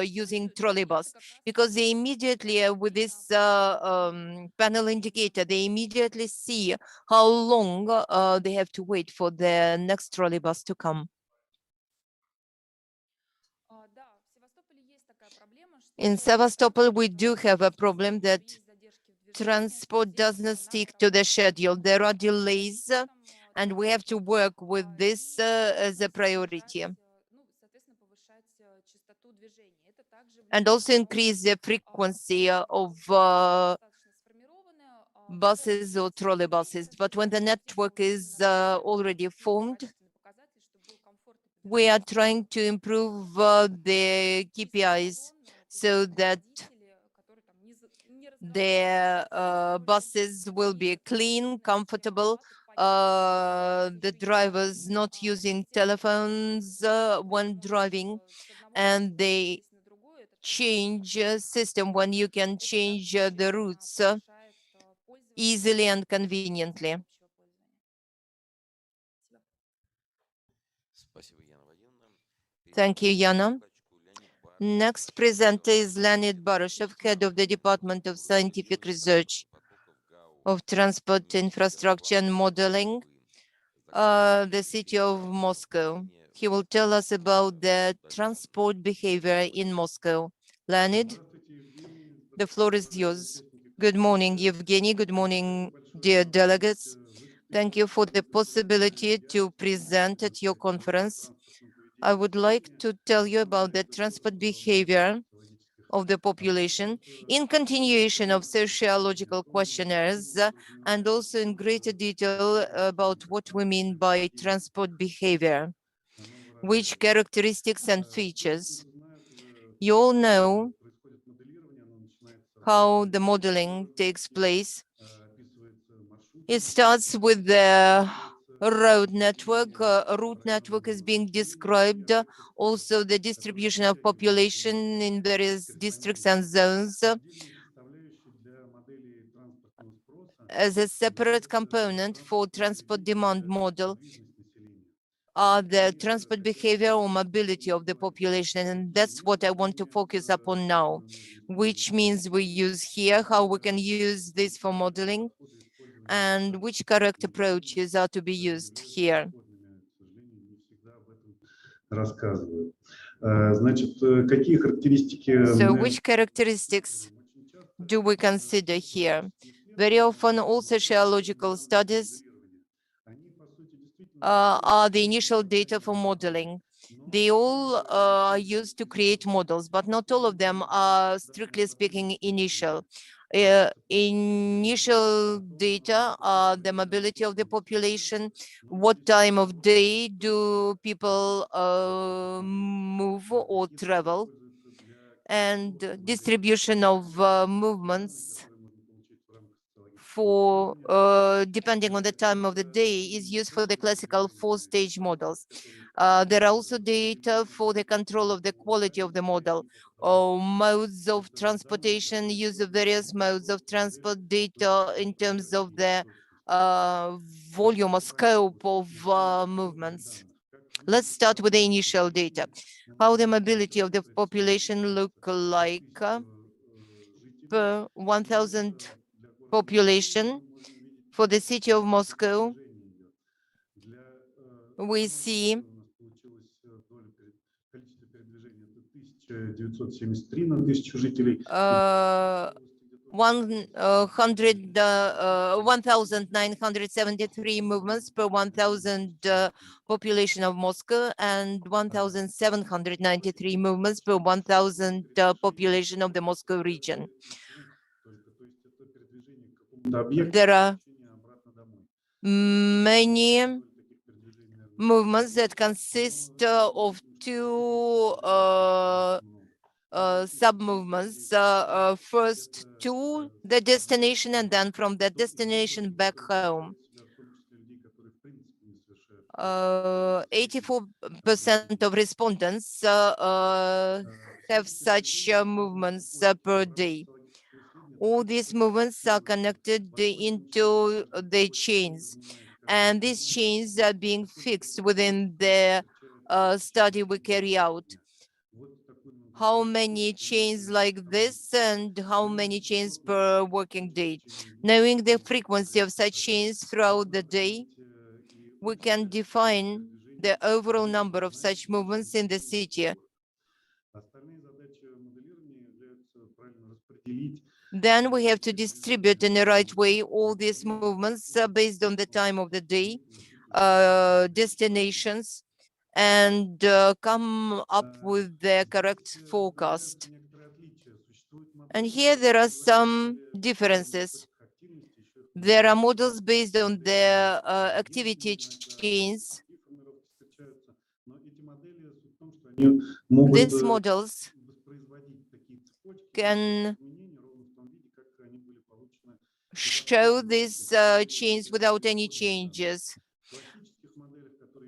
S1: using trolleybus because they immediately, with this panel indicator, they immediately see how long they have to wait for the next trolleybus to come. In Sevastopol, we do have a problem that transport doesn't stick to the schedule. There are delays, and we have to work with this as a priority. And also increase the frequency of buses or trolleybuses. But when the network is already formed, we are trying to improve the KPIs so that their buses will be clean, comfortable, the drivers not using telephones when driving, and they change system when you can change the routes easily and conveniently. Thank you, Yana. Next presenter is Leonid Barashev, head of the Department of Scientific Research of Transport Infrastructure and Modeling, the city of Moscow. He will tell us about the transport behavior in Moscow. Leonid, the floor is yours. Good morning, Evgeny. Good morning, dear delegates. Thank you for the possibility to present at your conference. I would like to tell you about the transport behavior of the population in continuation of sociological questionnaires and also in greater detail about what we mean by transport behavior, which characteristics and features. You all know how the modeling takes place. It starts with the road network. Route network is being described. Also, the distribution of population in various districts and zones. As a separate component for transport demand model are the transport behavior or mobility of the population. And that's what I want to focus upon now, which means we use here, how we can use this for modeling, and which correct approaches are to be used here. So which characteristics do we consider here? Very often all sociological studies are the initial data for modeling. They all are used to create models, but not all of them are, strictly speaking, initial. Initial data are the mobility of the population, what time of day do people move or travel, and distribution of movements for depending on the time of the day is used for the classical four-stage models. There are also data for the control of the quality of the model, or modes of transportation, use of various modes of transport, data in terms of the volume or scope of movements. Let's start with the initial data. How the mobility of the population look like per 1,000 population. For the city of Moscow, we see 1,973 movements per 1,000 population of Moscow and 1,793 movements per 1,000 population of the Moscow region. There are many movements that consist of two sub-movements. First to the destination and then from the destination back home. 84% of respondents have such movements per day. All these movements are connected into the chains, and these chains are being fixed within the study we carry out. How many chains like this and how many chains per working day? Knowing the frequency of such chains throughout the day, we can define the overall number of such movements in the city. Then we have to distribute in the right way all these movements based on the time of the day, destinations, and come up with the correct forecast. And here there are some differences. There are models based on the activity chains, These models can show these chains without any changes.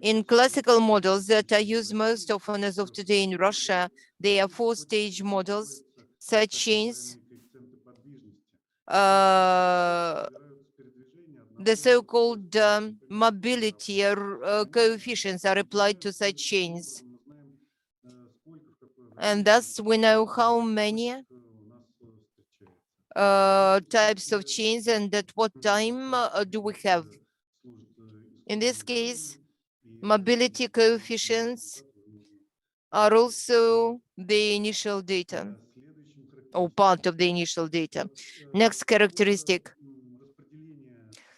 S1: In classical models that are used most often as of today in Russia, they are four-stage models. Such chains, the so-called mobility coefficients are applied to such chains. And thus we know how many types of chains and at what time do we have. In this case, mobility coefficients are also the initial data or part of the initial data. Next characteristic,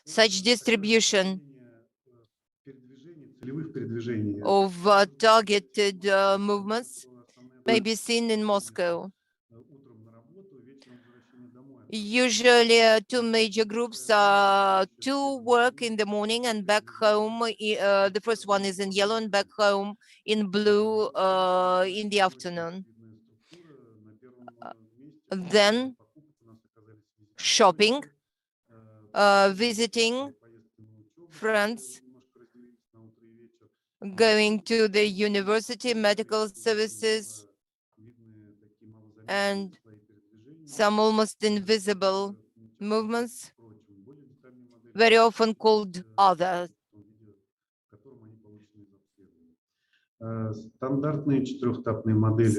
S1: such distribution of targeted movements may be seen in Moscow. Usually, two major groups are to work in the morning and back home. The first one is in yellow and back home in blue in the afternoon. Then shopping, visiting friends, going to the university, medical services, and some almost invisible movements, very often called other.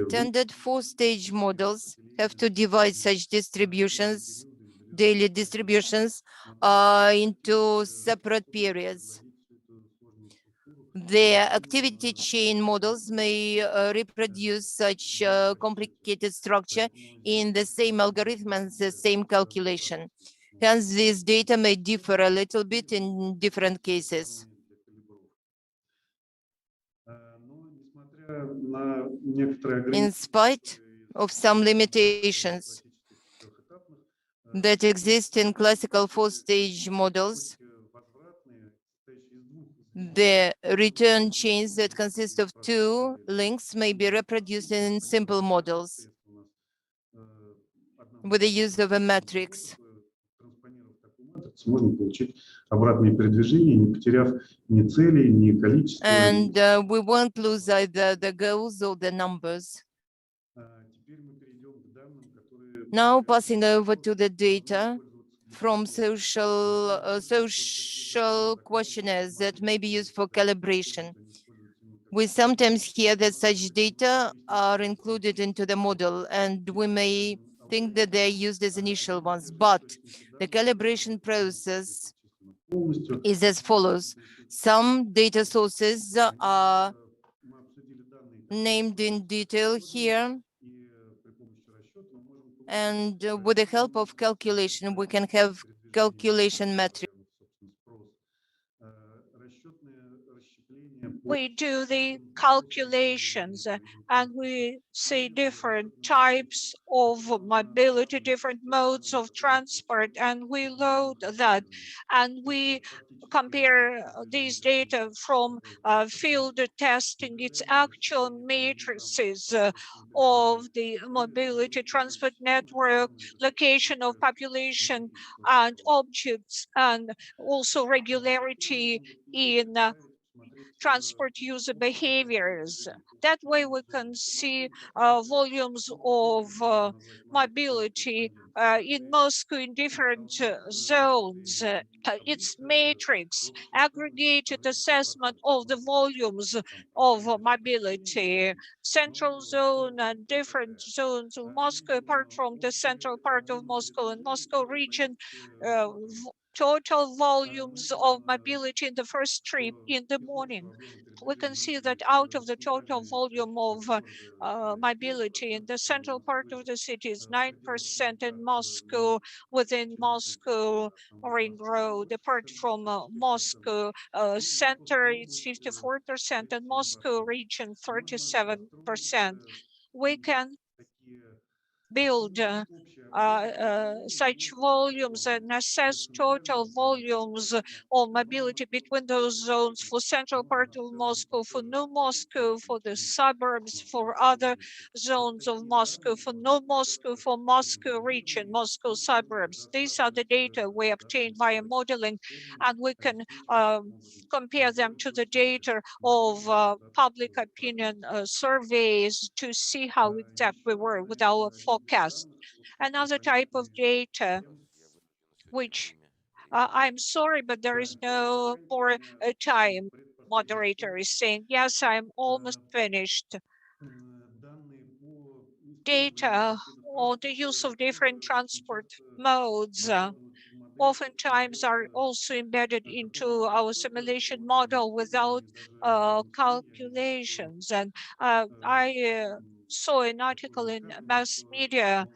S1: Standard four-stage models have to divide such distributions, daily distributions, into separate periods. The activity chain models may reproduce such complicated structure in the same algorithm and the same calculation. Hence, this data may differ a little bit in different cases. In spite of some limitations that exist in classical four-stage models, the return chains that consist of two links may be reproduced in simple models with the use of a matrix. And we won't lose either the goals or the numbers. Now passing over to the data from social questionnaires that may be used for calibration. We sometimes hear that such data are included into the model, and we may think that they're used as initial ones, but the calibration process is as follows. Some data sources are named in detail here, and with the help of calculation, we can have calculation metrics.
S3: We do the calculations and we see different types of mobility, different modes of transport, and we load that and we compare these data from field testing, its actual matrices of the mobility transport network, location of population and objects, and also regularity in transport user behaviors. That way we can see volumes of mobility in Moscow in different zones. Its matrix, aggregated assessment of the volumes of mobility, central zone and different zones of Moscow, apart from the central part of Moscow and Moscow region, total volumes of mobility in the first trip in the morning. We can see that out of the total volume of mobility in the central part of the city is 9% in Moscow, within Moscow ring road. Apart from Moscow center, it's 54%, and Moscow region 37%. We can build such volumes and assess total volumes of mobility between those zones for central part of Moscow, for New Moscow, for the suburbs, for other zones of Moscow, for New Moscow, for Moscow region, Moscow suburbs. These are the data we obtained via modeling, and we can compare them to the data of public opinion surveys to see how exact we were with our forecast. Another type of data, which I'm sorry, but there is no more time. Moderator is saying, yes, I'm almost finished. Data on the use of different transport modes oftentimes are also embedded into our simulation model without calculations. And I saw an article in mass media.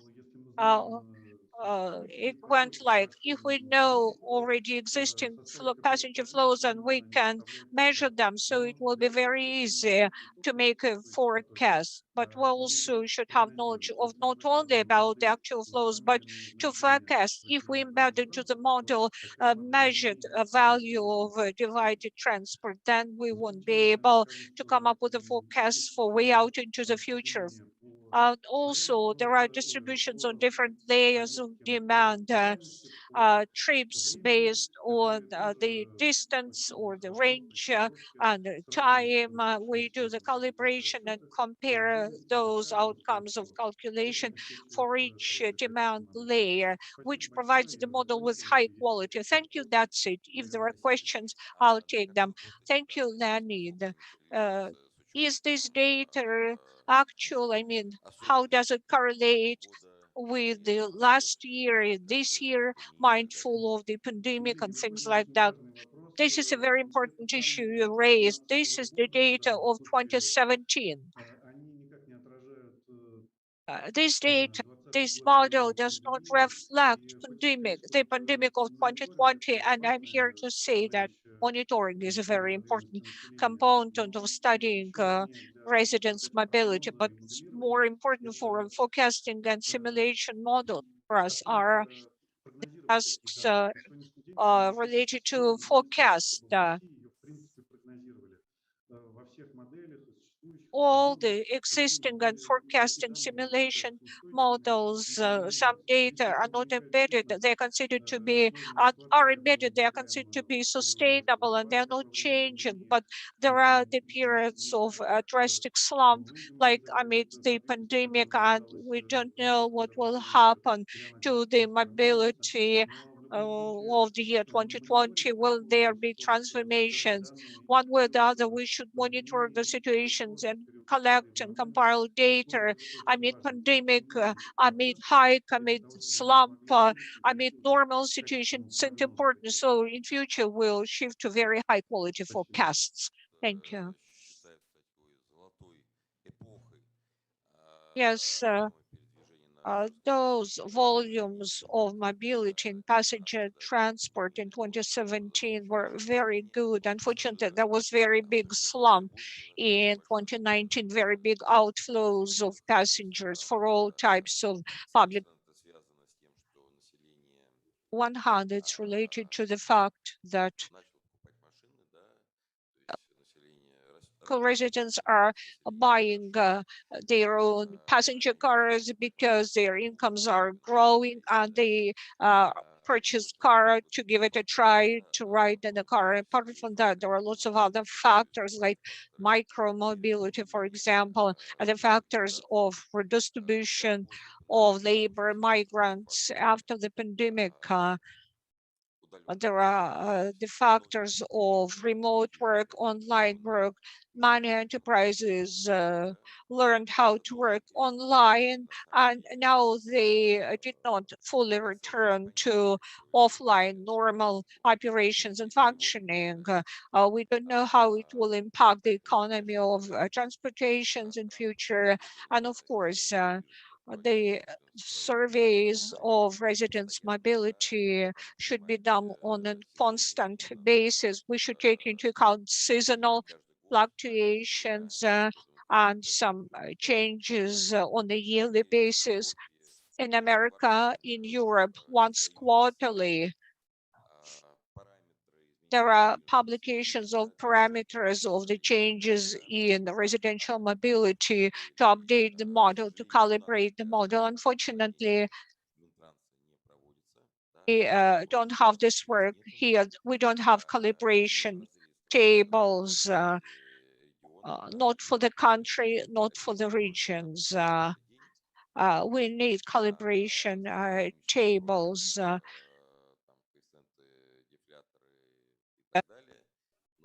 S3: It went like, if we know already existing passenger flows and we can measure them, so it will be very easy to make a forecast. But we also should have knowledge of not only about the actual flows, but to forecast. If we embed into the model measured a value of divided transport, then we won't be able to come up with a forecast for way out into the future. Also, there are distributions on different layers of demand, trips based on the distance or the range and the time. We do the calibration and compare those outcomes of calculation for each demand layer, which provides the model with high quality. Thank you. That's it. If there are questions, I'll take them. Thank you, Leonid. Is this data actual? I mean, how does it correlate with the last year, this year, mindful of the pandemic and things like that? This is a very important issue you raised. This is the data of 2017. This data, this model does not reflect the pandemic of 2020, and I'm here to say that monitoring is a very important component of studying residents' mobility, but more important for forecasting and simulation models for us are the tasks related to forecast. All the existing and forecasting simulation models, some data are not embedded. They're considered to be, are embedded, they are considered to be sustainable and they're not changing. But there are the periods of drastic slump, like amid the pandemic, and we don't know what will happen to the mobility of the year 2020. Will there be transformations? One way or the other, we should monitor the situations and collect and compile data amid pandemic, amid hike, amid slump, amid normal situations. It's important. So in future, we'll shift to very high quality forecasts. Thank you. Yes, those volumes of mobility in passenger transport in 2017 were very good. Unfortunately, there was very big slump in 2019, very big outflows of passengers for all types of public. One hand, it's related to the fact that residents are buying their own passenger cars because their incomes are growing and they purchase car to give it a try to ride in a car. Apart from that, there are lots of other factors like micro mobility, for example, and the factors of redistribution of labor migrants after the pandemic. There are the factors of remote work, online work. Many enterprises learned how to work online, and now they did not fully return to offline normal operations and functioning. We don't know how it will impact the economy of transportations in future. And of course, the surveys of residents' mobility should be done on a constant basis. We should take into account seasonal fluctuations and some changes on a yearly basis. in America, in Europe, once quarterly. There are publications of parameters of the changes in residential mobility to update the model, to calibrate the model. Unfortunately, we don't have this work here. We don't have calibration tables, not for the country, not for the regions. We need calibration tables,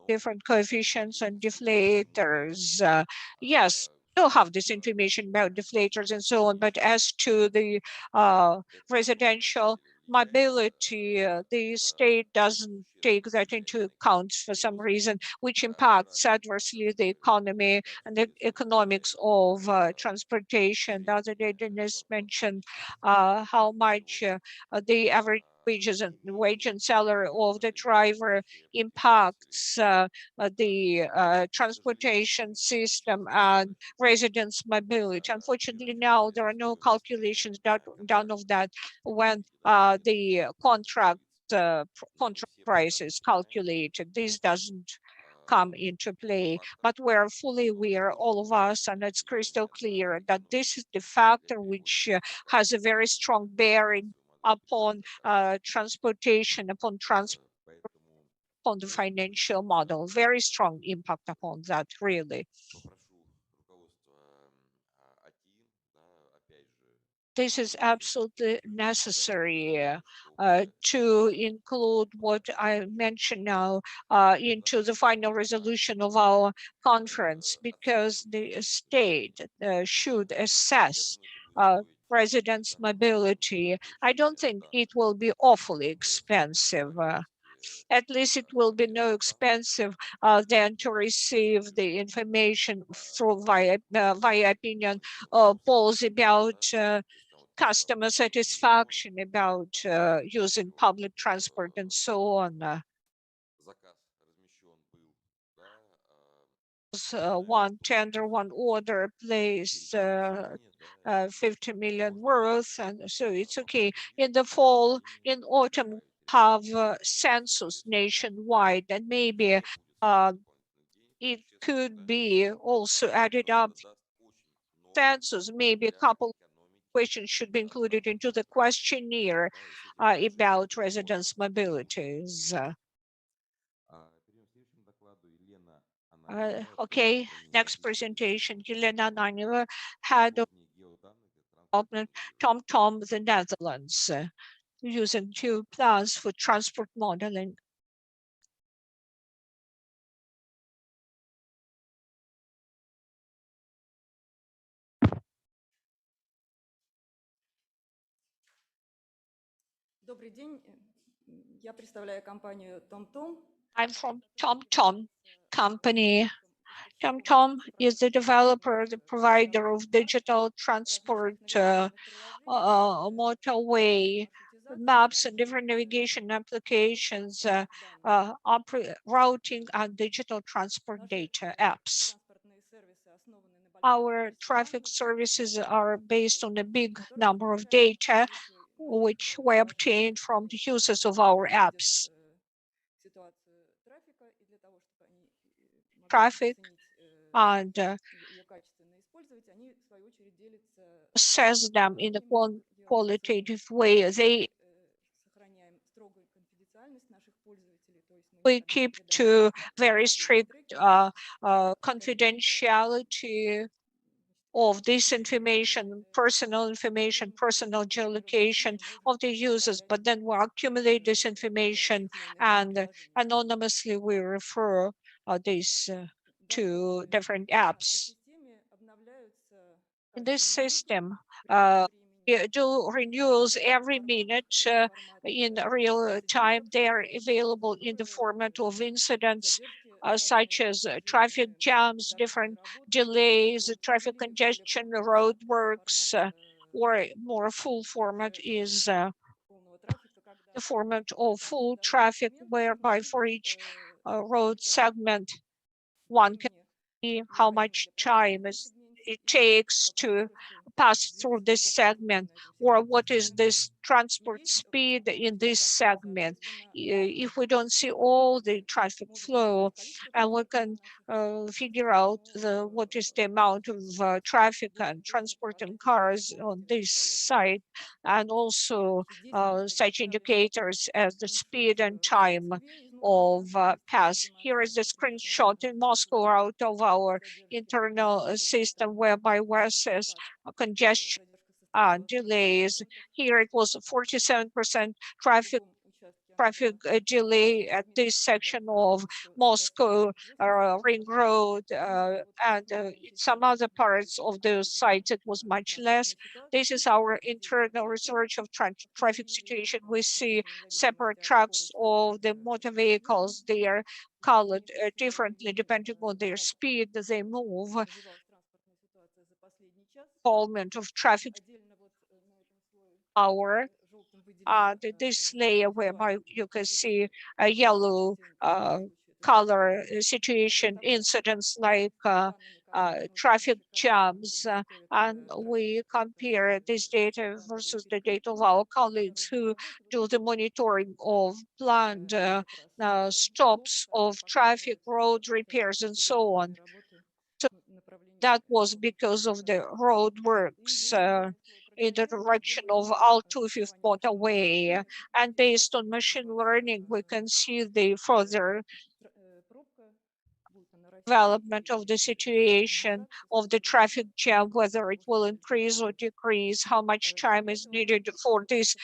S3: different coefficients and deflators. Yes, do have this information about deflators and so on, but as to the residential mobility, the state doesn't take that into account for some reason, which impacts adversely the economy and the economics of transportation. The other day, Dennis mentioned how much the average wages and wage and salary of the driver impacts the transportation system and residents' mobility. Unfortunately, now there are no calculations done of that when the contract price is calculated. This doesn't come into play, but we're fully aware, all of us, and it's crystal clear that this is the factor which has a very strong bearing upon transportation, upon the financial model, very strong impact upon that, really. This is absolutely necessary to include what I mentioned now into the final resolution of our conference, because the state should assess residents' mobility. I don't think it will be awfully expensive. At least it will be no expensive than to receive the information through via opinion polls about customer satisfaction, about using public transport and so on. One tender, one order placed 50 million worth, and so it's okay. In the fall, in autumn, have census nationwide, and maybe it could be also added up census. Maybe a couple questions should be included into the questionnaire about residents' mobilities. Okay, next presentation, Yelena Naneva, head of development, TomTom, the Netherlands, using two plans for transport modeling.
S4: Добрый день. Я представляю компанию TomTom.
S3: I'm from TomTom company. TomTom is the developer, the provider of digital transport, motorway maps and different navigation applications, routing and digital transport data apps. Our traffic services are based on a big number of data, which we obtained from the users of our apps. Traffic and assess them in a qualitative way. We keep to very strict confidentiality of this information, personal geolocation of the users, but then we accumulate this information and anonymously we refer this to different apps. In this system, we do renewals every minute in real time. They are available in the format of incidents such as traffic jams, different delays, traffic congestion, roadworks, or more full format is the format of full traffic, whereby for each road segment, one can see how much time it takes to pass through this segment, or what is this transport speed in this segment. If we don't see all the traffic flow, and we can figure out what is the amount of traffic and transporting cars on this site, and also such indicators as the speed and time of pass. Here is the screenshot in Moscow out of our internal system whereby we assess congestion delays. Here it was 47% traffic delay at this section of Moscow Ring Road, and in some other parts of the site it was much less. This is our internal research of traffic situation. We see separate tracks of the motor vehicles. They are colored differently depending on their speed they move. Involvement of traffic power. This layer whereby you can see a yellow color situation, incidents like traffic jams, and we compare this data versus the data of our colleagues who do the monitoring of planned stops of traffic, road repairs, and so on. So that was because of the road works in the direction of Altu Fifth motorway. And based on machine learning, we can see the further development of the situation of the traffic jam, whether it will increase or decrease, how much time is needed for this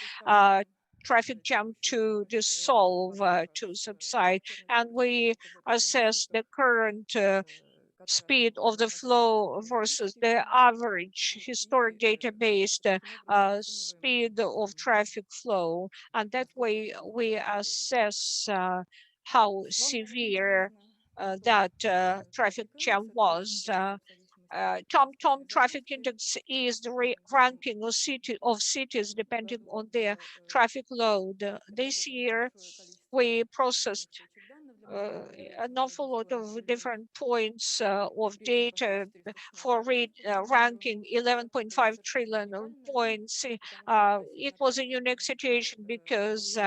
S3: traffic jam to dissolve, to subside. And we assess the current speed of the flow versus the average historic data-based speed of traffic flow. And that way we assess how severe that traffic jam was. TomTom traffic index is the ranking of cities depending on their traffic load. This year, we processed an awful lot of different points of data for ranking 11.5 trillion points. It was a unique situation because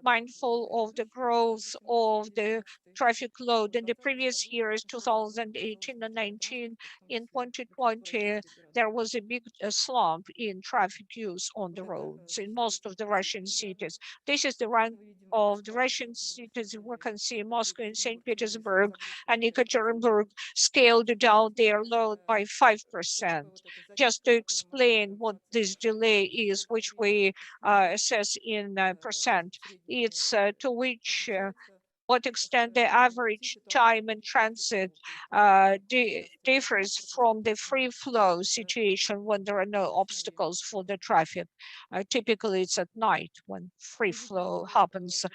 S3: mindful of the growth of the traffic load in the previous years, 2018 and 19, in 2020, there was a big slump in traffic use on the roads in most of the Russian cities. This is the rank of the Russian cities. We can see Moscow and St. Petersburg and Ekaterinburg scaled down their load by 5%. Just to explain what this delay is, which we assess in percent, it's to which what extent the average time in transit differs from the free flow situation when there are no obstacles for the traffic. Typically, it's at night when free flow happens.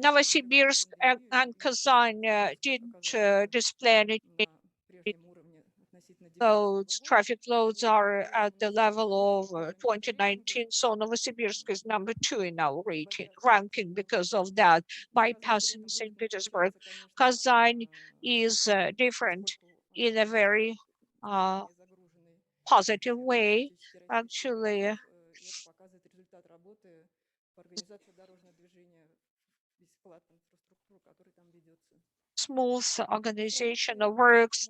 S3: Novosibirsk and Kazan didn't display any loads. Traffic loads are at the level of 2019. So Novosibirsk is number 2 in our ranking because of that, bypassing St. Petersburg. Kazan is different in a very positive way. Actually, smooth organization of works,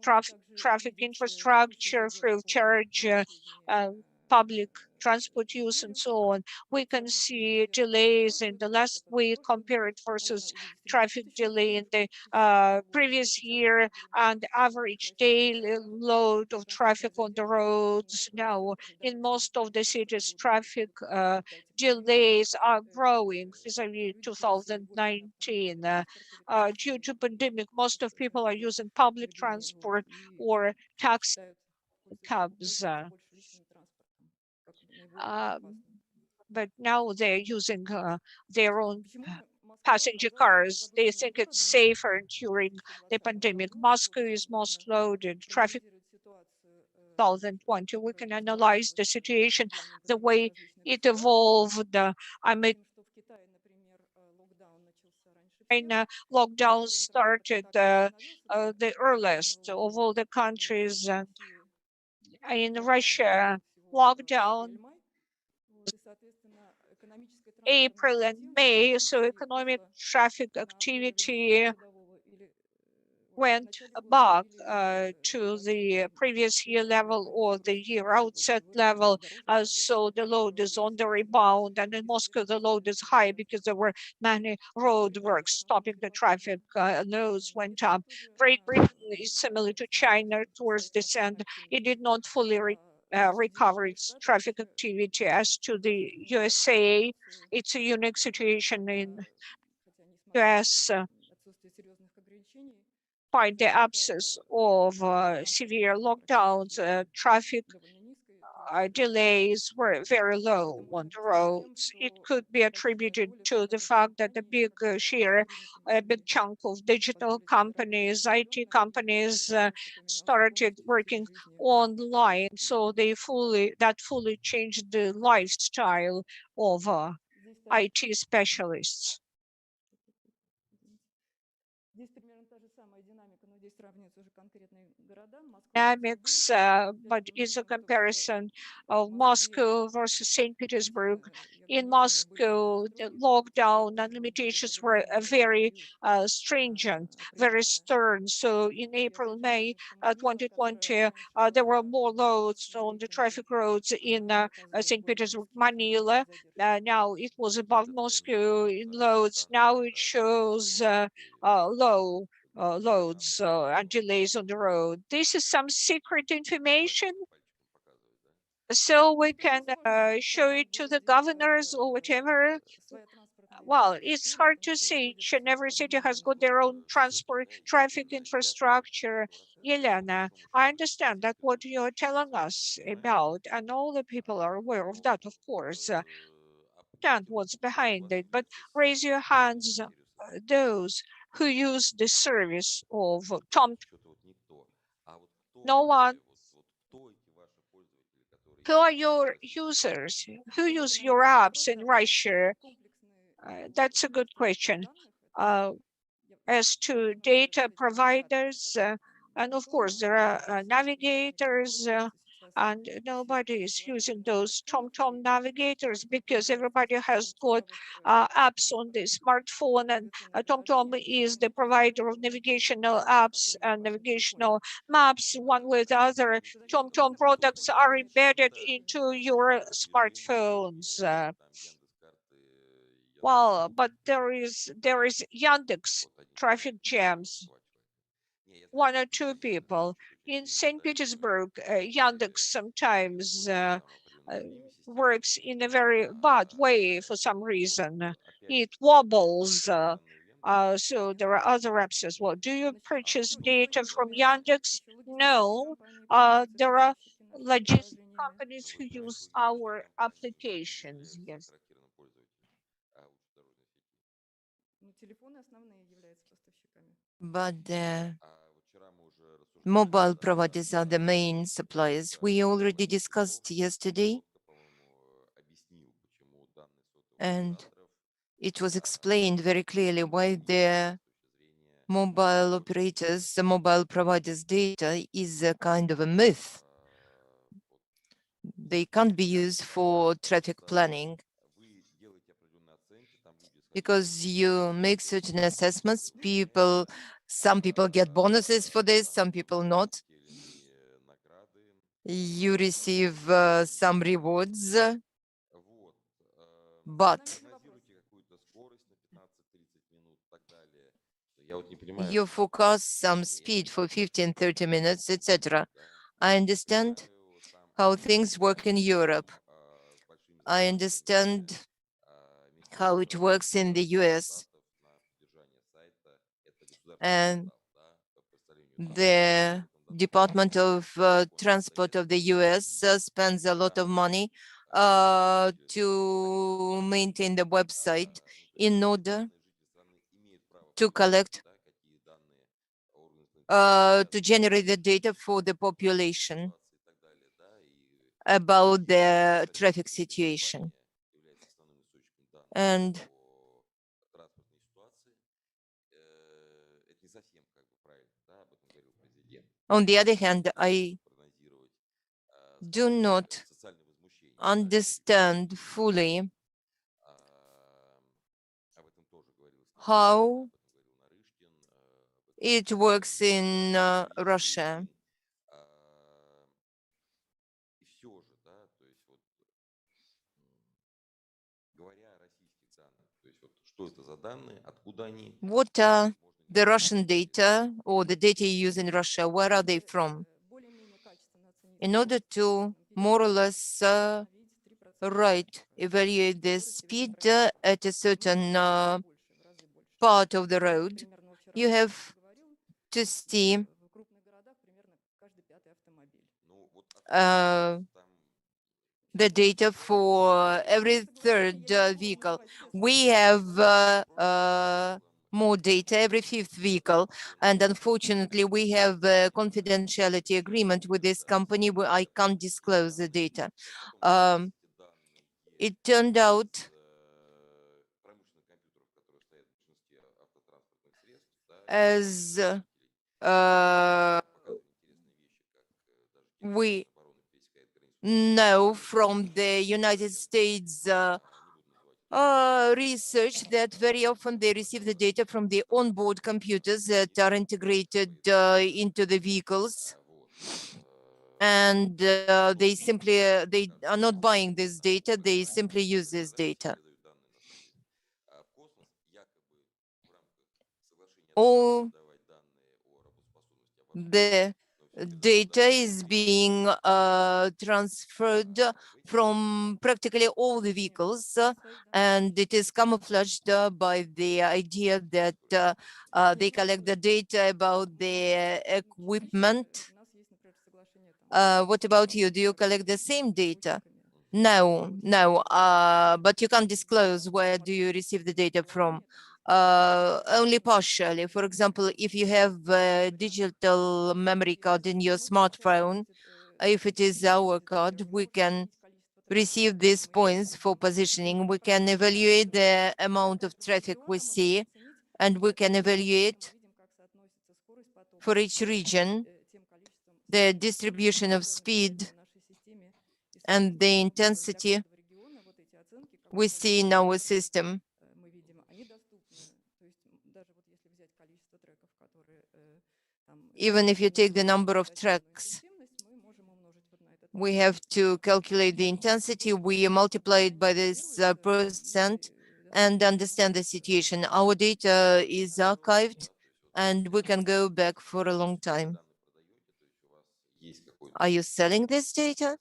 S3: traffic infrastructure, free of charge, public transport use, and so on. We can see delays in the last week compared versus traffic delay in the previous year, and average daily load of traffic on the roads. Now, in most of the cities, traffic delays are growing vis-a-vis 2019. Due to pandemic, most of people are using public transport or taxi cabs. But now they're using their own passenger cars. They think it's safer during the pandemic. Moscow is most loaded. Traffic 2020, we can analyze the situation, the way it evolved. I mean, China lockdown started the earliest of all the countries. in Russia, lockdown April and May, so economic traffic activity went back to the previous year level or the year outset level. So the load is on the rebound, and in Moscow the load is high because there were many road works stopping the traffic. Those went up. Great Britain is similar to China towards this end. It did not fully recover its traffic activity. As to the USA, it's a unique situation in US. Despite the absence of severe lockdowns, traffic delays were very low on the roads. It could be attributed to the fact that a big share, a big chunk of digital companies, IT companies started working online. So that fully changed the lifestyle of IT specialists. Dynamics, but it's a comparison of Moscow versus St. Petersburg. In Moscow, the lockdown and limitations were very stringent, very stern. So in April, May 2020, there were more loads on the traffic roads in St. Petersburg, Manila. Now it was above Moscow in loads. Now it shows low loads and delays on the road. This is some secret information, so we can show it to the governors or whatever. Well, it's hard to say. Each and every city has got their own transport traffic infrastructure. Elena, I understand that what you're telling us about, and all the people are aware of that, of course, understand what's behind it, but raise your hands, those who use the service of Tom. No one. Who are your users? Who use your apps in Russia? That's a good question. As to data providers, and of course there are navigators, and nobody is using those TomTom navigators because everybody has got apps on the smartphone, and TomTom is the provider of navigational apps and navigational maps. One with the other, TomTom products are embedded into your smartphones. Well, but there is Yandex traffic jams. One or two people in St. Petersburg. Yandex sometimes works in a very bad way for some reason. It wobbles. So there are other apps as well. Do you purchase data from Yandex? No. There are logistic companies who use our applications. Yes.
S1: But the mobile providers are the main suppliers. We already discussed yesterday, and it was explained very clearly why the mobile operators, the mobile providers' data is a kind of a myth. They can't be used for traffic planning because you make certain assessments. Some people get bonuses for this, some people not. You receive some rewards, but you forecast some speed for 15, 30 minutes, etc. I understand how things work in Europe. I understand how it works in the US. And the Department of Transport of the US spends a lot of money to maintain the website in order to collect, to generate the data for the population about the traffic situation. And on the other hand, I do not understand fully how it works in Russia. What are the Russian data or the data you use in Russia? Where are they from? In order to more or less evaluate the speed at a certain part of the road, you have to see the data for every third vehicle. We have more data every fifth vehicle, and unfortunately we have a confidentiality agreement with this company where I can't disclose the data. It turned out as we know from the United States research that very often they receive the data from the onboard computers that are integrated into the vehicles. And they are not buying this data, they simply use this data. All the data is being transferred from practically all the vehicles, and it is camouflaged by the idea that they collect the data about the equipment. What about you? Do you collect the same data? No, but you can't disclose where do you receive the data from. Only partially. For example, if you have a digital memory card in your smartphone, if it is our card, we can receive these points for positioning. We can evaluate the amount of traffic we see, and we can evaluate for each region the distribution of speed and the intensity we see in our system. Even if you take the number of tracks, we have to calculate the intensity. We multiply it by this percent and understand the situation. Our data is archived and we can go back for a long time. Are you selling this data?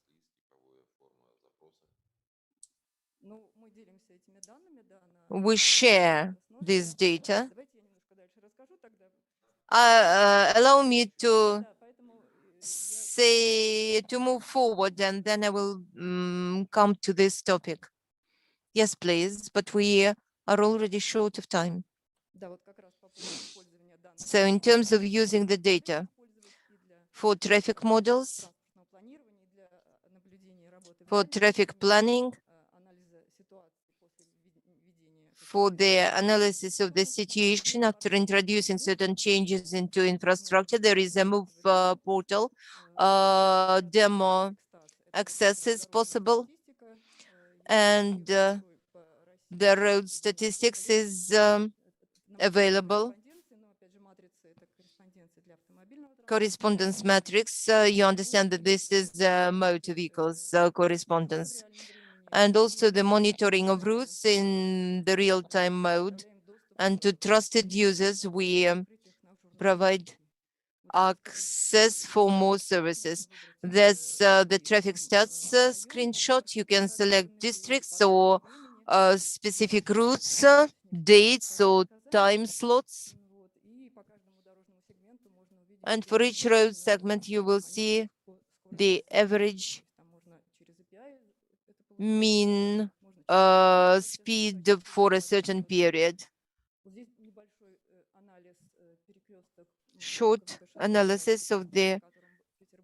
S1: We share this data. Allow me to move forward, and then I will come to this topic. Yes, please, but we are already short of time. So in terms of using the data for traffic models, for traffic planning, for the analysis of the situation after introducing certain changes into infrastructure, there is a move portal, demo access is possible, and the road statistics is available. Correspondence matrix, you understand that this is motor vehicles correspondence. And also the monitoring of routes in the real-time mode. And to trusted users, we provide access for more services. There's the traffic stats screenshot. You can select districts or specific routes, dates or time slots. And for each road segment, you will see the average mean speed for a certain period. Short analysis of the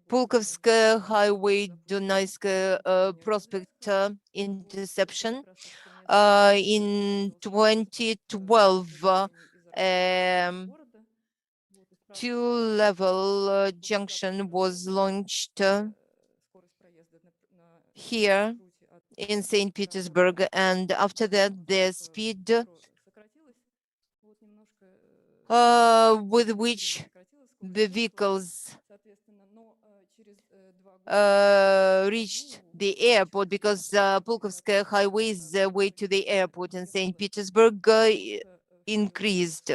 S1: Pulkovskaya Highway Dunayskaya Prospect interception. In 2012, two-level junction was launched here in St. Petersburg, and after that, the speed with which the vehicles reached the airport, because Pulkovskaya highway's way to the airport in St. Petersburg increased.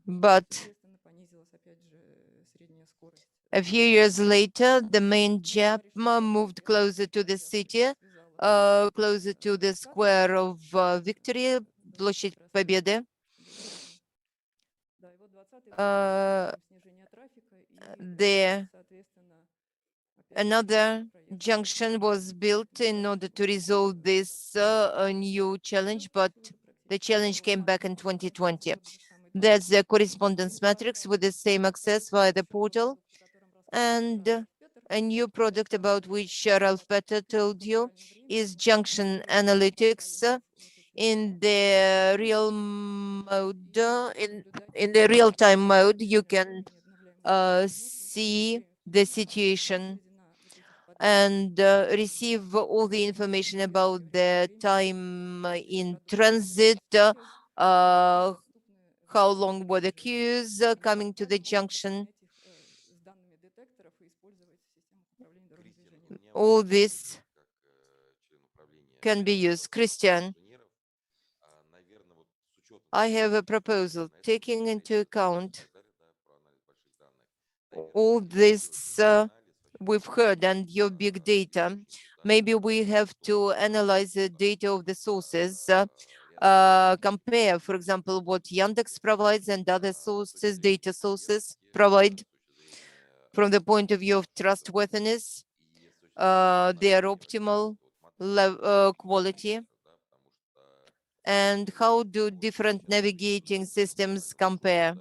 S1: But a few years later, the main jam moved closer to the city, closer to the square of Victory, Площадь Победы. Another junction was built in order to resolve this new challenge, but the challenge came back in 2020. That's the correspondence matrix with the same access via the portal, and a new product about which Ralph Petter told you is Junction Analytics. In the real mode, in the real-time mode, you can see the situation and receive all the information about the time in transit, how long were the queues coming to the junction. All this can be used. Christian, I have a proposal. Taking into account all this we've heard and your big data, maybe we have to analyze the data of the sources, compare, for example, what Yandex provides and other sources, data sources provide from the point of view of trustworthiness, their optimal quality, and how do different navigating systems compare.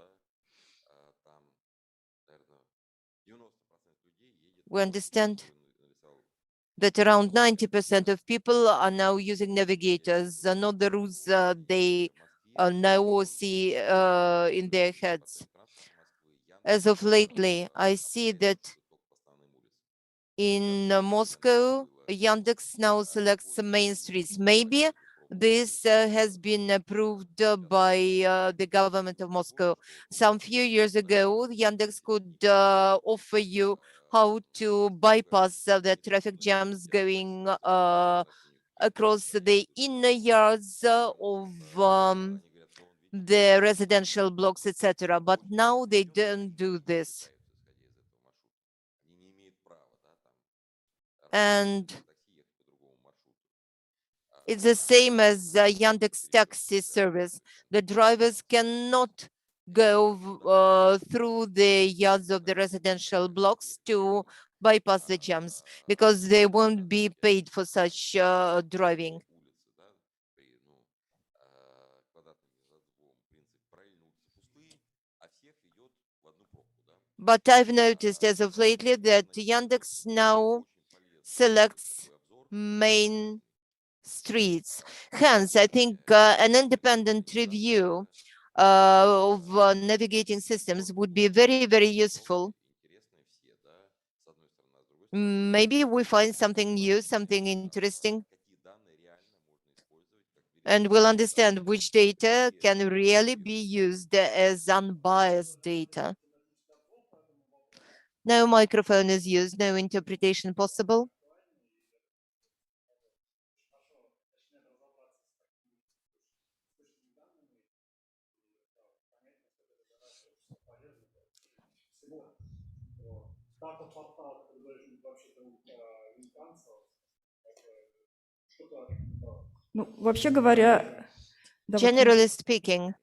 S1: We understand that around 90% of people are now using navigators, not the routes they now see in their heads. As of lately, I see that in Moscow, Yandex now selects the main streets. Maybe this has been approved by the government of Moscow. Some few years ago, Yandex could offer you how to bypass the traffic jams going across the inner yards of the residential blocks, etc. But now they don't do this. And it's the same as Yandex taxi service. The drivers cannot go through the yards of the residential blocks to bypass the jams because they won't be paid for such driving. But I've noticed as of lately that Yandex now selects main streets. Hence, I think an independent review of navigating systems would be very, very useful. Maybe we find something new, something interesting, and we'll understand which data can really be used as unbiased data. No microphone is used, no interpretation possible.
S4: Ну, вообще говоря,
S1: Generally speaking,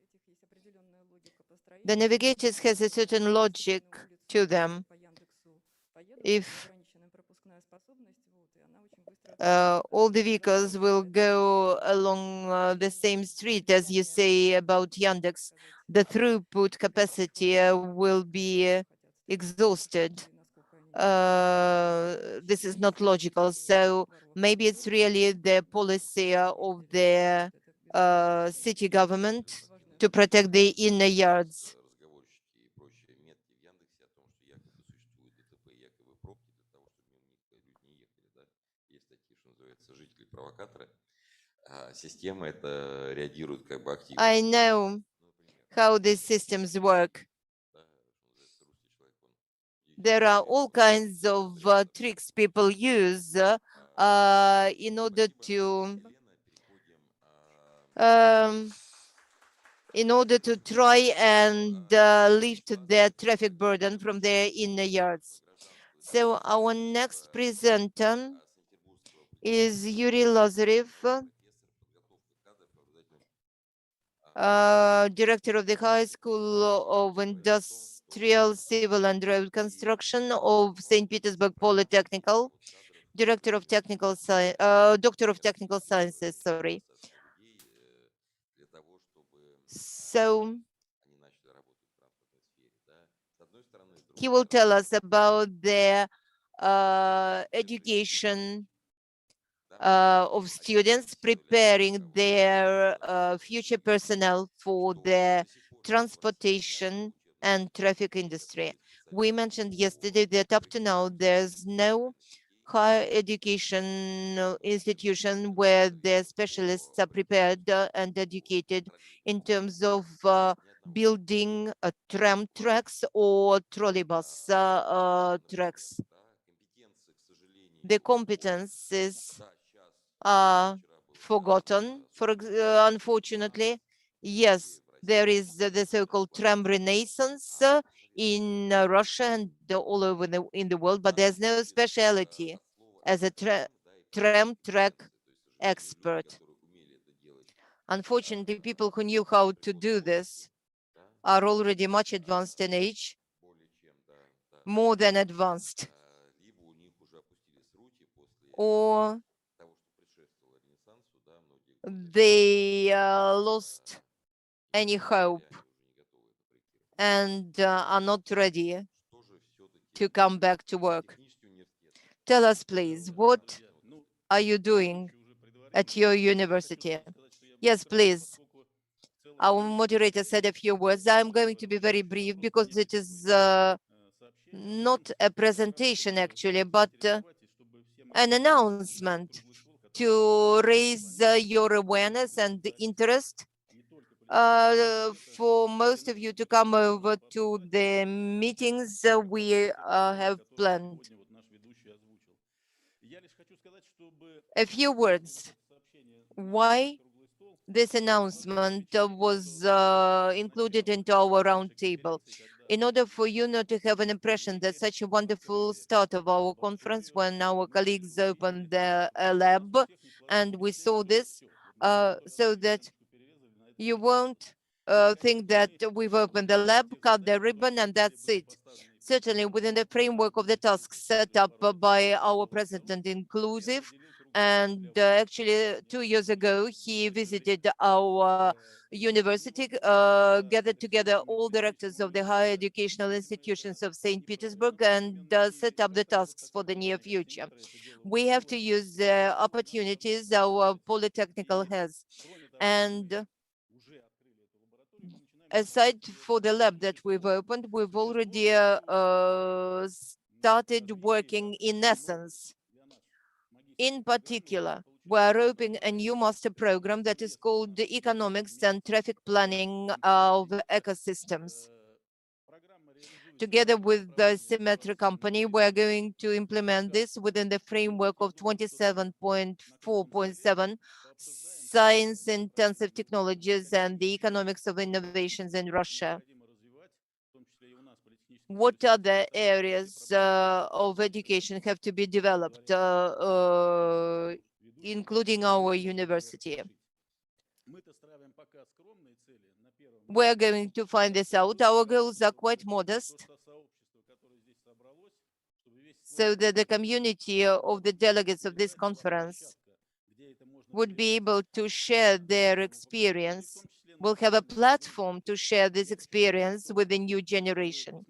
S1: the navigators has a certain logic to them. If all the vehicles will go along the same street, as you say about Yandex, the throughput capacity will be exhausted. This is not logical. So maybe it's really the policy of the city government to protect the inner yards. I know how these systems work. There are all kinds of tricks people use in order to try and lift their traffic burden from their inner yards. So our next presenter is Yuri Lazarev, director of the High School of Industrial, Civil and Road Construction of St. Petersburg Polytechnical, director of technical science, doctor of technical sciences, sorry. So he will tell us about their education of students, preparing their future personnel for the transportation and traffic industry. We mentioned yesterday that up to now, there's no higher education institution where the specialists are prepared and educated in terms of building tram tracks or trolleybus tracks. The competences are forgotten, unfortunately. Yes, there is the so-called tram renaissance in Russia and all over in the world, but there's no specialty as a tram track expert. Unfortunately, people who knew how to do this are already much advanced in age, more than advanced, or they lost any hope and are not ready to come back to work. Tell us, please, what are you doing at your university? Yes, please. Our moderator said a few words. I'm going to be very brief because it is not a presentation, actually, but an announcement to raise your awareness and interest for most of you to come over to the meetings we have planned. A few words. Why this announcement was included into our roundtable? In order for you not to have an impression that such a wonderful start of our conference when our colleagues opened the lab and we saw this, so that you won't think that we've opened the lab, cut the ribbon, and that's it. Certainly within the framework of the tasks set up by our president inclusive. And actually 2 years ago, he visited our university, gathered together all directors of the higher educational institutions of St. Petersburg and set up the tasks for the near future. We have to use the opportunities our polytechnical has. And aside for the lab that we've opened, we've already started working in essence. In particular, we're opening a new master program that is called the Economics and Traffic Planning of Ecosystems. Together with the Symmetry company, we're going to implement this within the framework of 27.4.7 science-intensive technologies and the economics of innovations in Russia. What other areas of education have to be developed, including our university? We're going to find this out. Our goals are quite modest, so that the community of the delegates of this conference would be able to share their experience, will have a platform to share this experience with the new generation.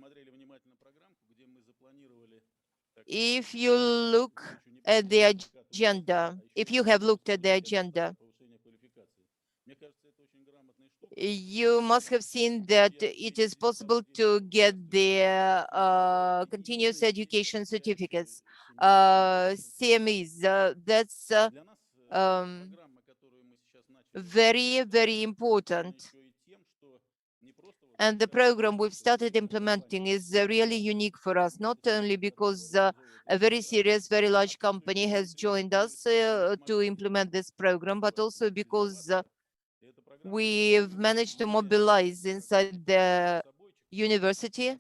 S1: If you look at the agenda, if you have looked at the agenda, You must have seen that it is possible to get the continuous education certificates, CMEs. That's very, very important. And the program we've started implementing is really unique for us, not only because a very serious, very large company has joined us to implement this program, but also because we've managed to mobilize inside the university.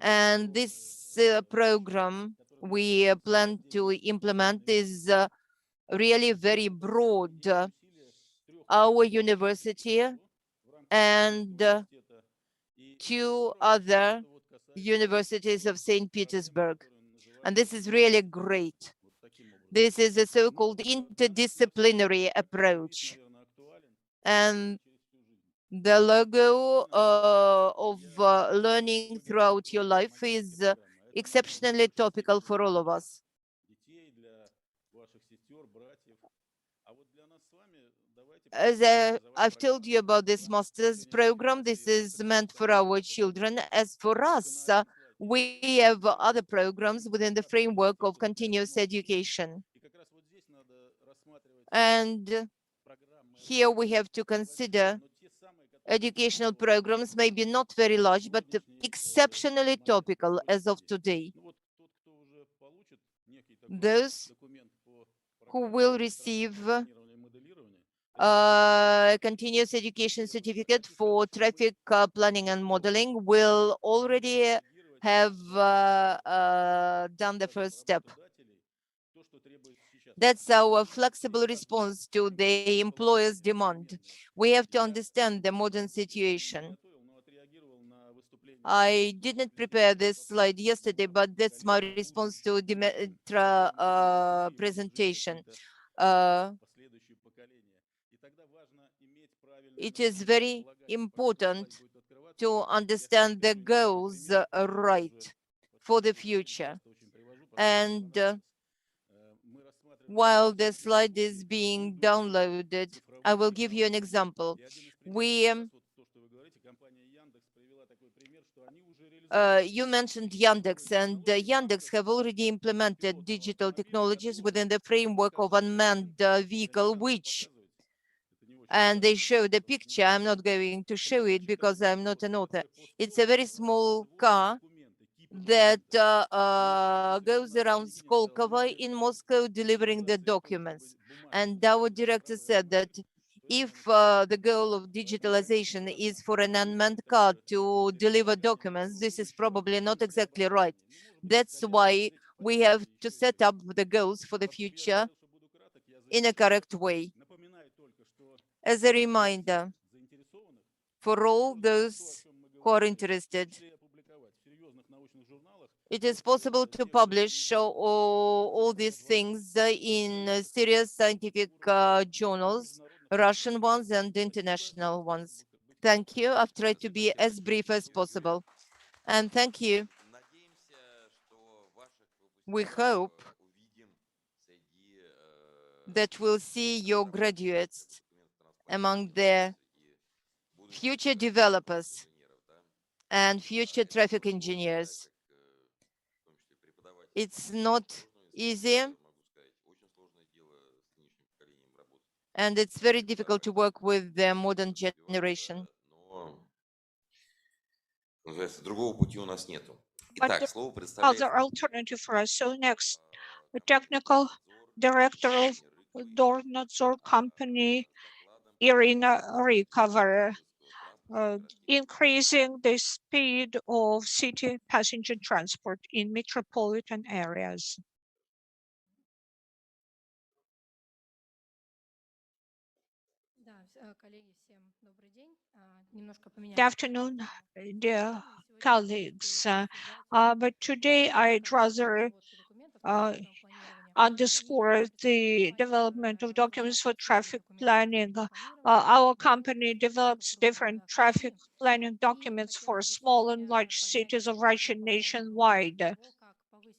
S1: And this program we plan to implement is really very broad. Our university and two other universities of St. Petersburg. And this is really great. This is a so-called interdisciplinary approach. And the logo of learning throughout your life is exceptionally topical for all of us. As I've told you about this master's program, this is meant for our children. As for us, we have other programs within the framework of continuous education. And here we have to consider educational programs, maybe not very large, but exceptionally topical as of today. Those who will receive a continuous education certificate for traffic planning and modeling will already have done the first step. That's our flexible response to the employer's demand. We have to understand the modern situation. I didn't prepare this slide yesterday, but that's my response to Dimitra presentation. It is very important to understand the goals right for the future. And while the slide is being downloaded, I will give you an example. You mentioned Yandex, and Yandex have already implemented digital technologies within the framework of unmanned vehicle, and they show the picture. I'm not going to show it because I'm not an author. It's a very small car that goes around Skolkovo in Moscow delivering the documents. And our director said that if the goal of digitalization is for an unmanned car to deliver documents, this is probably not exactly right. That's why we have to set up the goals for the future in a correct way. As a reminder, for all those who are interested, it is possible to publish all these things in serious scientific journals, Russian ones and international ones. Thank you. I've tried to be as brief as possible. And thank you. We hope that we'll see your graduates among the future developers and future traffic engineers. It's not easy, and it's very difficult to work with the modern generation.
S3: But other alternative for us. So next, the technical director of Dornadzor company, Irina Recover, increasing the speed of city passenger transport in metropolitan areas. Good afternoon, dear colleagues. But today I'd rather underscore the development of documents for traffic planning. Our company develops different traffic planning documents for small and large cities of Russia nationwide.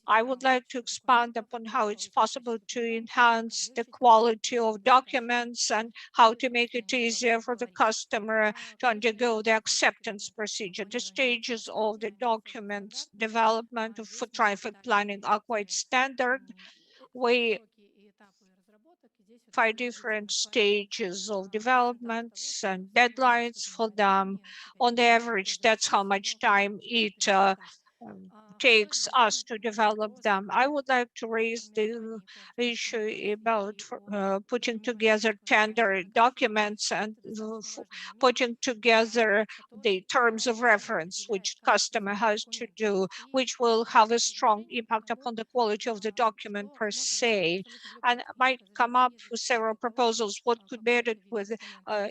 S3: I would like to expand upon how it's possible to enhance the quality of documents and how to make it easier for the customer to undergo the acceptance procedure. The stages of the documents development for traffic planning are quite standard. We 5 different stages of developments and deadlines for them. On the average, that's how much time it takes us to develop them. I would like to raise the issue about putting together tender documents and putting together the terms of reference which customer has to do, which will have a strong impact upon the quality of the document per se, and might come up with several proposals what could be added with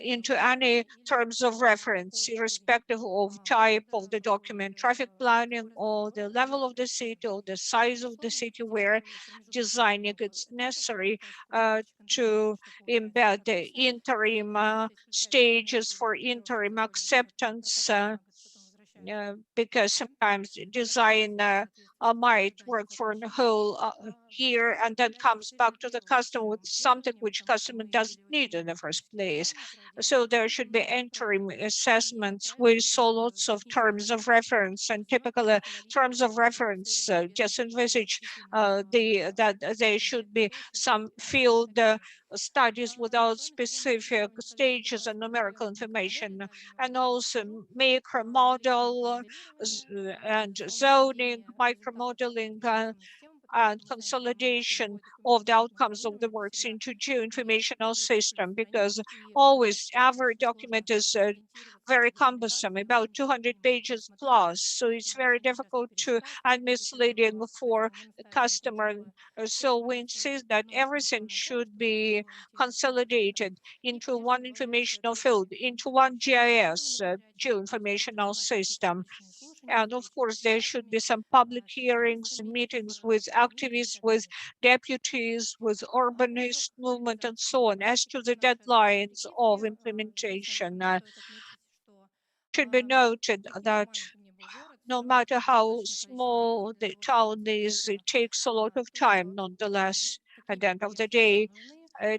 S3: into any terms of reference, irrespective of type of the document, traffic planning, or the level of the city, or the size of the city where designing it's necessary to embed the interim stages for interim acceptance, because sometimes design might work for a whole year and then comes back to the customer with something which customer doesn't need in the first place. So there should be interim assessments with lots of terms of reference, and typical terms of reference just envisage that there should be some field studies without specific stages and numerical information, and also macro model and zoning, micro-modeling, and consolidation of the outcomes of the works into geoinformational system, because always every document is very cumbersome, about 200 pages plus. So it's very difficult to and misleading for the customer. So we insist that everything should be consolidated into one informational field, into one GIS, geoinformational system. And of course, there should be some public hearings, meetings with activists, with deputies, with urbanist movement, and so on. As to the deadlines of implementation, should be noted that no matter how small the town is, it takes a lot of time, nonetheless, at the end of the day,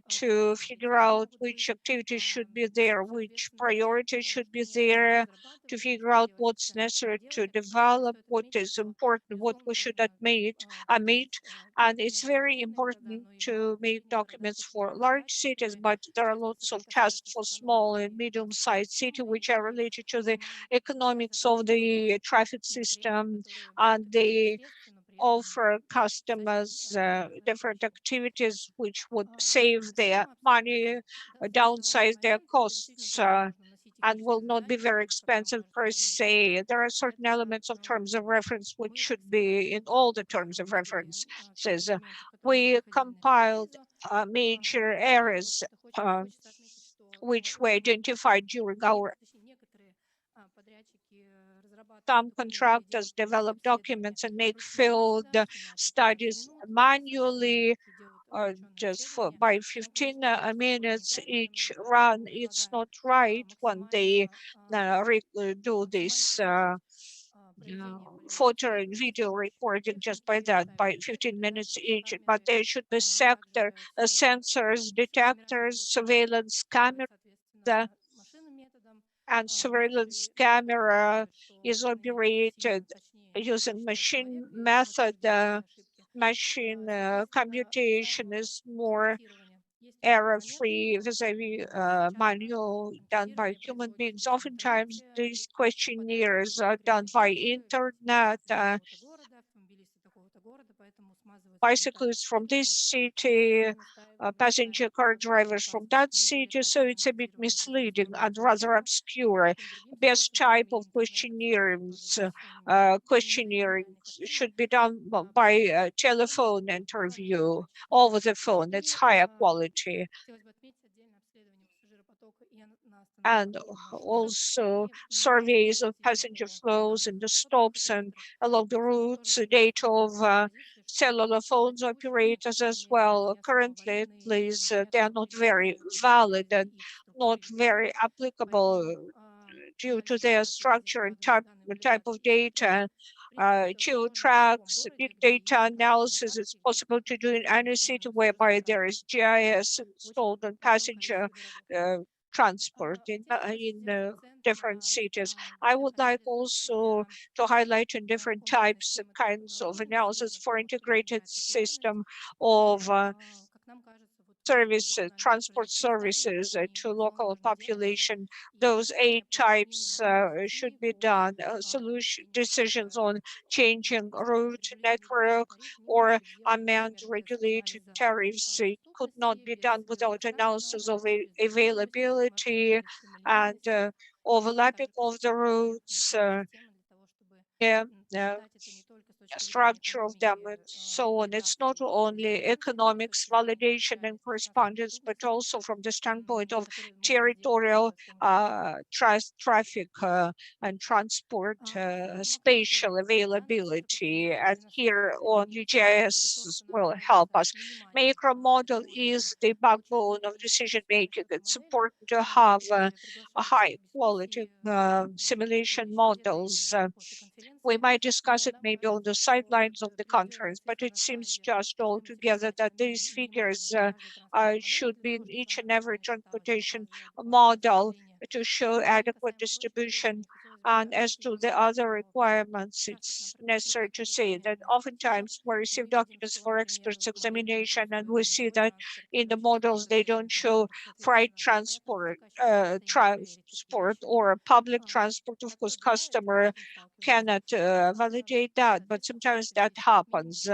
S3: to figure out which activities should be there, which priorities should be there, to figure out what's necessary to develop, what is important, what we should admit. And it's very important to make documents for large cities, but there are lots of tasks for small and medium-sized cities which are related to the economics of the traffic system, and they offer customers different activities which would save their money, downsize their costs, and will not be very expensive per se. There are certain elements of terms of reference which should be in all the terms of reference. Says we compiled major areas which were identified during our some contractors develop documents and make field studies manually, just by 15 minutes each run. It's not right when they do this photo and video recording just by that, by 15 minutes each. But there should be sector sensors, detectors, surveillance cameras, and surveillance camera is operated using machine method. Machine computation is more error-free vis-a-vis manual done by human beings. Oftentimes, these questionnaires are done by internet. Bicyclists from this city, passenger car drivers from that city, so it's a bit misleading and rather obscure. Best type of questionnaires, questionnaire should be done by telephone interview, over the phone. It's higher quality. And also surveys of passenger flows in the stops and along the routes, data of cellular phones operators as well. Currently, at least, they are not very valid and not very applicable due to their structure and type of data. geo-tracks, big data analysis. It's possible to do in any city whereby there is GIS installed on passenger transport in different cities. I would like also to highlight in different types and kinds of analysis for integrated system of transport services to local population. Those 8 types should be done. Decisions on changing route network or amend regulated tariffs. It could not be done without analysis of availability and overlapping of the routes. Yeah, structure of them and so on. It's not only economics, validation and correspondence, but also from the standpoint of territorial traffic and transport spatial availability. And here only GIS will help us. Macro model is the backbone of decision making. It's important to have a high quality simulation models. We might discuss it maybe on the sidelines of the conference, but it seems just altogether that these figures should be in each and every transportation model to show adequate distribution. And as to the other requirements, it's necessary to say that oftentimes we receive documents for experts examination, and we see that in the models they don't show freight transport, or public transport. Of course, customer cannot validate that, but sometimes that happens.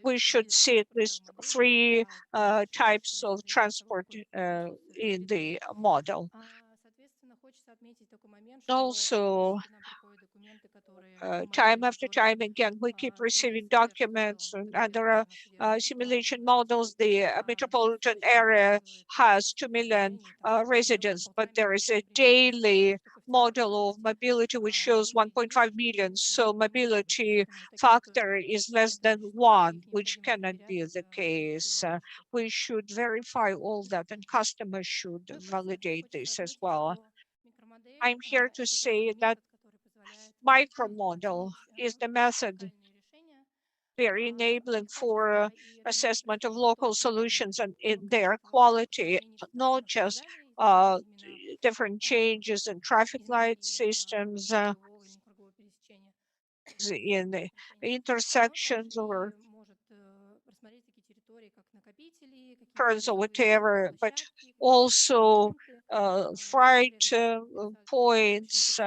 S3: We should see at least 3 types of transport in the model. Also, time after time again, we keep receiving documents, and there are simulation models. The metropolitan area has 2 million residents, but there is a daily model of mobility which shows 1.5 million. So mobility factor is less than 1, which cannot be the case. We should verify all that, and customers should validate this as well. I'm here to say that micromodel is the method very enabling for assessment of local solutions and in their quality, not just different changes in traffic light systems in the intersections or curves or whatever, but also freight points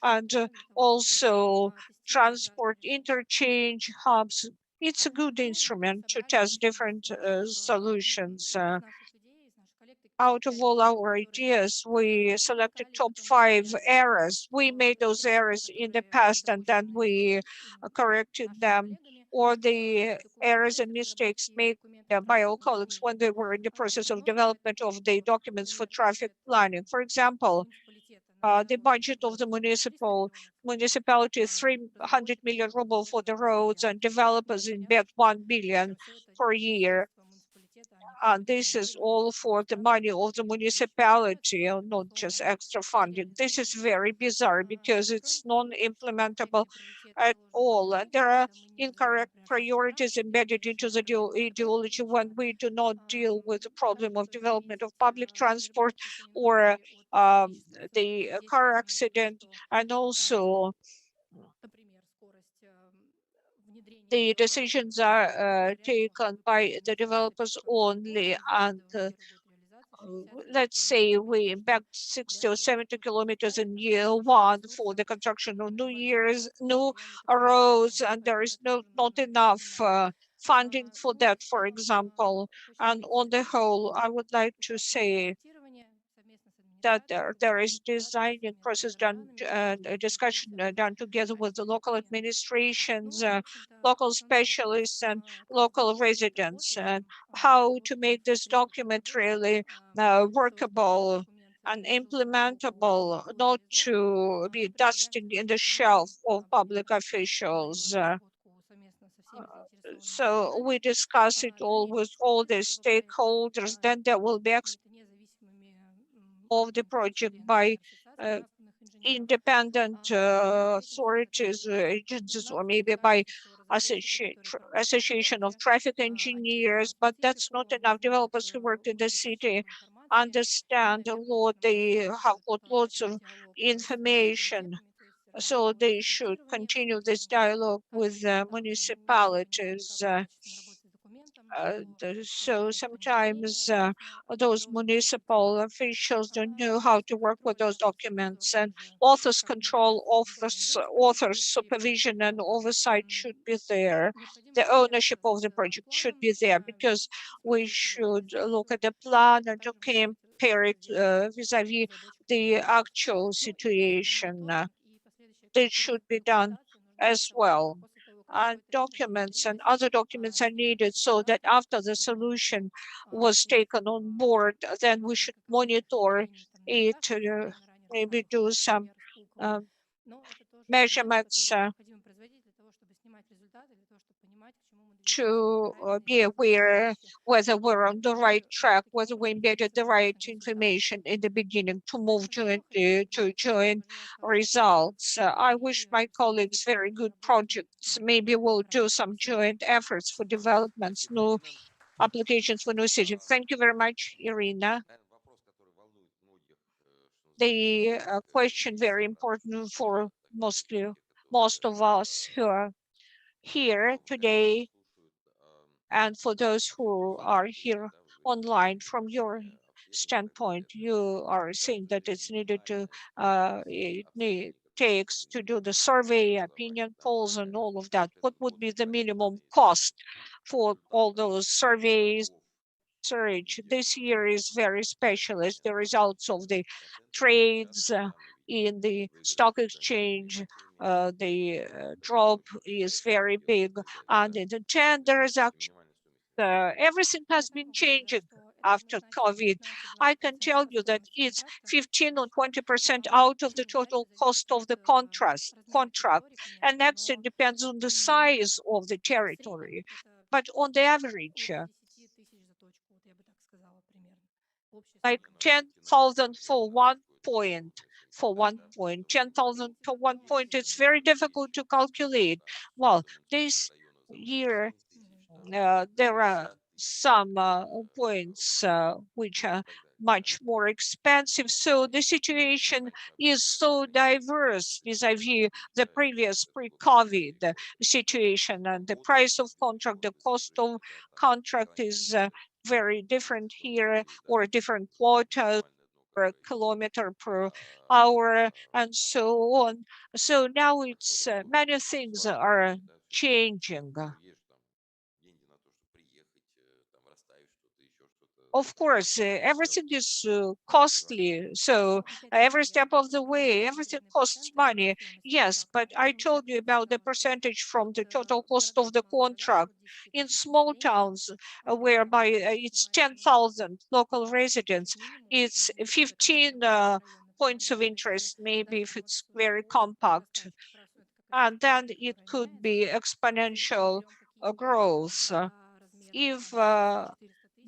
S3: and also transport interchange hubs. It's a good instrument to test different solutions. Out of all our ideas, we selected top 5 errors. We made those errors in the past and then we corrected them, or the errors and mistakes made by our colleagues when they were in the process of development of the documents for traffic planning. For example, the budget of the municipality is 300 million ruble for the roads, and developers embed 1 billion per year. And this is all for the money of the municipality, not just extra funding. This is very bizarre because it's non-implementable at all. And there are incorrect priorities embedded into the ideology when we do not deal with the problem of development of public transport or the car accident, and also the decisions are taken by the developers only, and let's say we back 60 or 70 kilometers in year 1 for the construction of new roads, and there is not enough funding for that, for example. And on the whole, I would like to say that there is designing process done, a discussion done together with the local administrations, local specialists and local residents, and how to make this document really workable and implementable, not to be dusting in the shelf of public officials. So we discuss it all with all the stakeholders, then there will be of the project by independent authorities, agencies, or maybe by association of traffic engineers, but that's not enough. Developers who work in the city understand a lot. They have got lots of information, so they should continue this dialogue with municipalities. So sometimes those municipal officials don't know how to work with those documents, and authors control, authors supervision and oversight should be there. The ownership of the project should be there, because we should look at the plan and to compare it vis-a-vis the actual situation. This should be done as well. And documents and other documents are needed, so that after the solution was taken on board, then we should monitor it, maybe do some measurements to be aware whether we're on the right track, whether we embedded the right information in the beginning to move jointly to joint results. I wish my colleagues very good projects. Maybe we'll do some joint efforts for developments, new applications for new cities. Thank you very much, Irina. The question very important for most of us who are here today, and for those who are here online. From your standpoint, you are saying that it's needed to takes to do the survey, opinion polls, and all of that. What would be the minimum cost for all those surveys? Research this year is very special as the results of the trades in the stock exchange. The drop is very big, and in the tenders, actually, everything has been changing after COVID. I can tell you that it's 15 or 20% out of the total cost of the contract. And next, it depends on the size of the territory. But on the average, like 10,000 for 1 point. 10,000 for 1 point, it's very difficult to calculate. Well, this year, there are some points which are much more expensive. So the situation is so diverse vis-a-vis the previous pre-COVID situation, and the price of contract, the cost of contract is very different here, or different quotas per kilometer per hour, and so on. So now it's many things are changing. Of course, everything is costly. So every step of the way, everything costs money. Yes, but I told you about the percentage from the total cost of the contract. In small towns, whereby it's 10,000 local residents, it's 15 points of interest, maybe if it's very compact. And then it could be exponential growth. If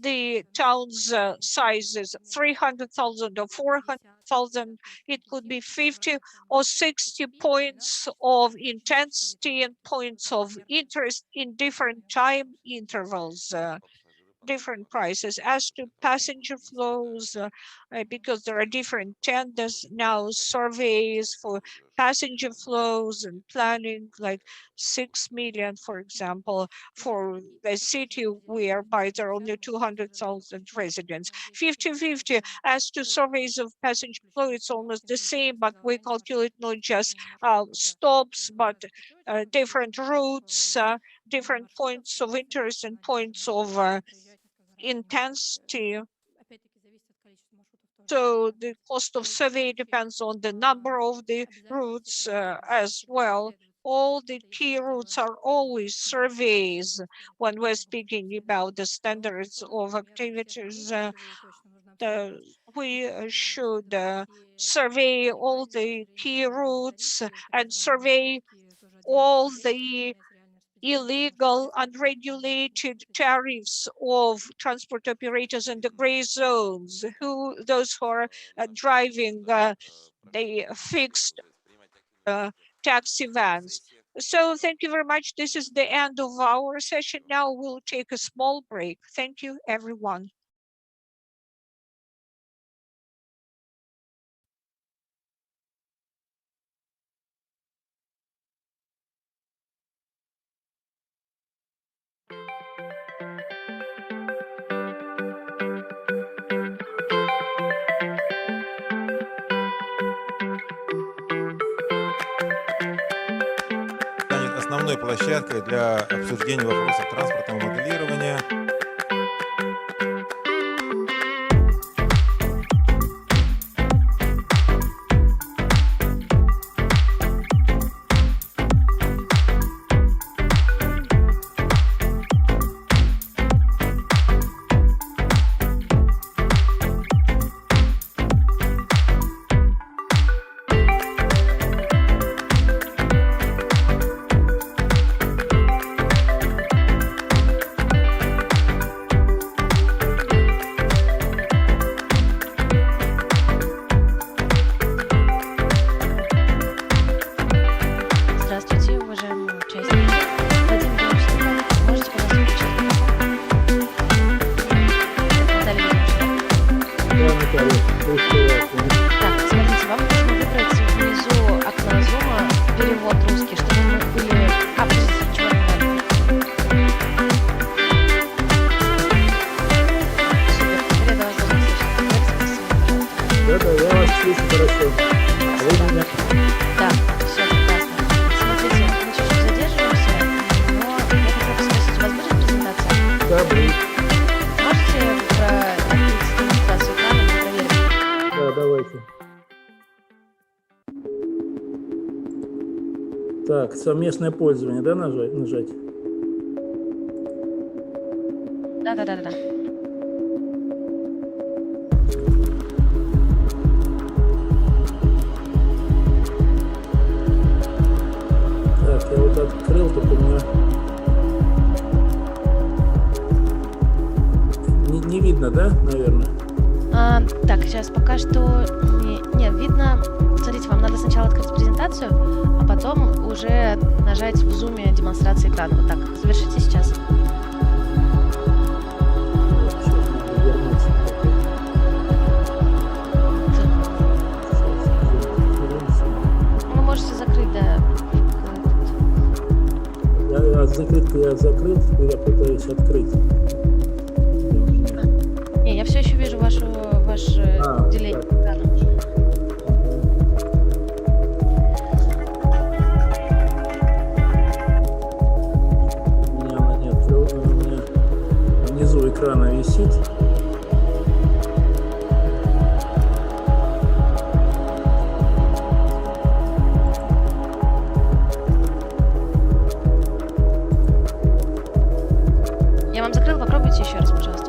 S3: the town's size is 300,000 or 400,000, it could be 50 or 60 points of intensity and points of interest in different time intervals. Different prices. As to passenger flows, because there are different tenders now, surveys for passenger flows and planning, like 6 million, for example, for a city whereby there are only 200,000 residents. 50-50. As to surveys of passenger flow, it's almost the same, but we calculate not just stops, but different routes, different points of interest and points of intensity. So the cost of survey depends on the number of the routes as well. All the key routes are always surveys when we're speaking about the standards of activities. We should survey all the key routes and survey all the illegal, unregulated tariffs of transport operators in the gray zones, those who are driving the fixed taxi vans. So thank you very much. This is the end of our session. Now we'll take a small break. Thank you, everyone.
S5: Станет основной площадкой для обсуждения вопросов транспортного моделирования.
S6: Здравствуйте, уважаемые участники. Вадим Демченко, можете, пожалуйста, включить микрофон? Так, смотрите, вам нужно выбрать внизу окна зума перевод русский, чтобы мы были... подождите, ничего не надо. Супер, теперь я до вас должна слышать.
S7: Да, я вас слышу хорошо. Вы меня?
S6: Да, все прекрасно. Смотрите, мы чуть-чуть задерживаемся, но я хотела посмотреть, у вас будет презентация?
S7: Да, будет.
S6: Можете открыть демонстрацию экрана и проверить?
S7: Да, давайте. Так, совместное пользование, да, нажать?
S6: Да.
S7: Так, я вот открыл, только у меня не видно, да, наверное?
S6: Так, сейчас пока что не видно. Смотрите, вам надо сначала открыть презентацию, а потом уже нажать в зуме демонстрации экрана. Вот так. Завершите сейчас.
S7: Сейчас надо вернуться.
S6: Вы можете закрыть, да.
S7: Я закрыл, я пытаюсь открыть.
S6: Не, я все еще вижу ваше деление экрана.
S7: У меня внизу экрана висит.
S6: Я вам закрыл, попробуйте еще раз, пожалуйста.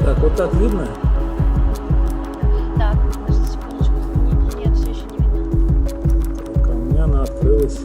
S7: Так, вот так видно?
S6: Так, подождите секундочку. Нет, все еще не видно.
S7: Так, а у меня она открылась.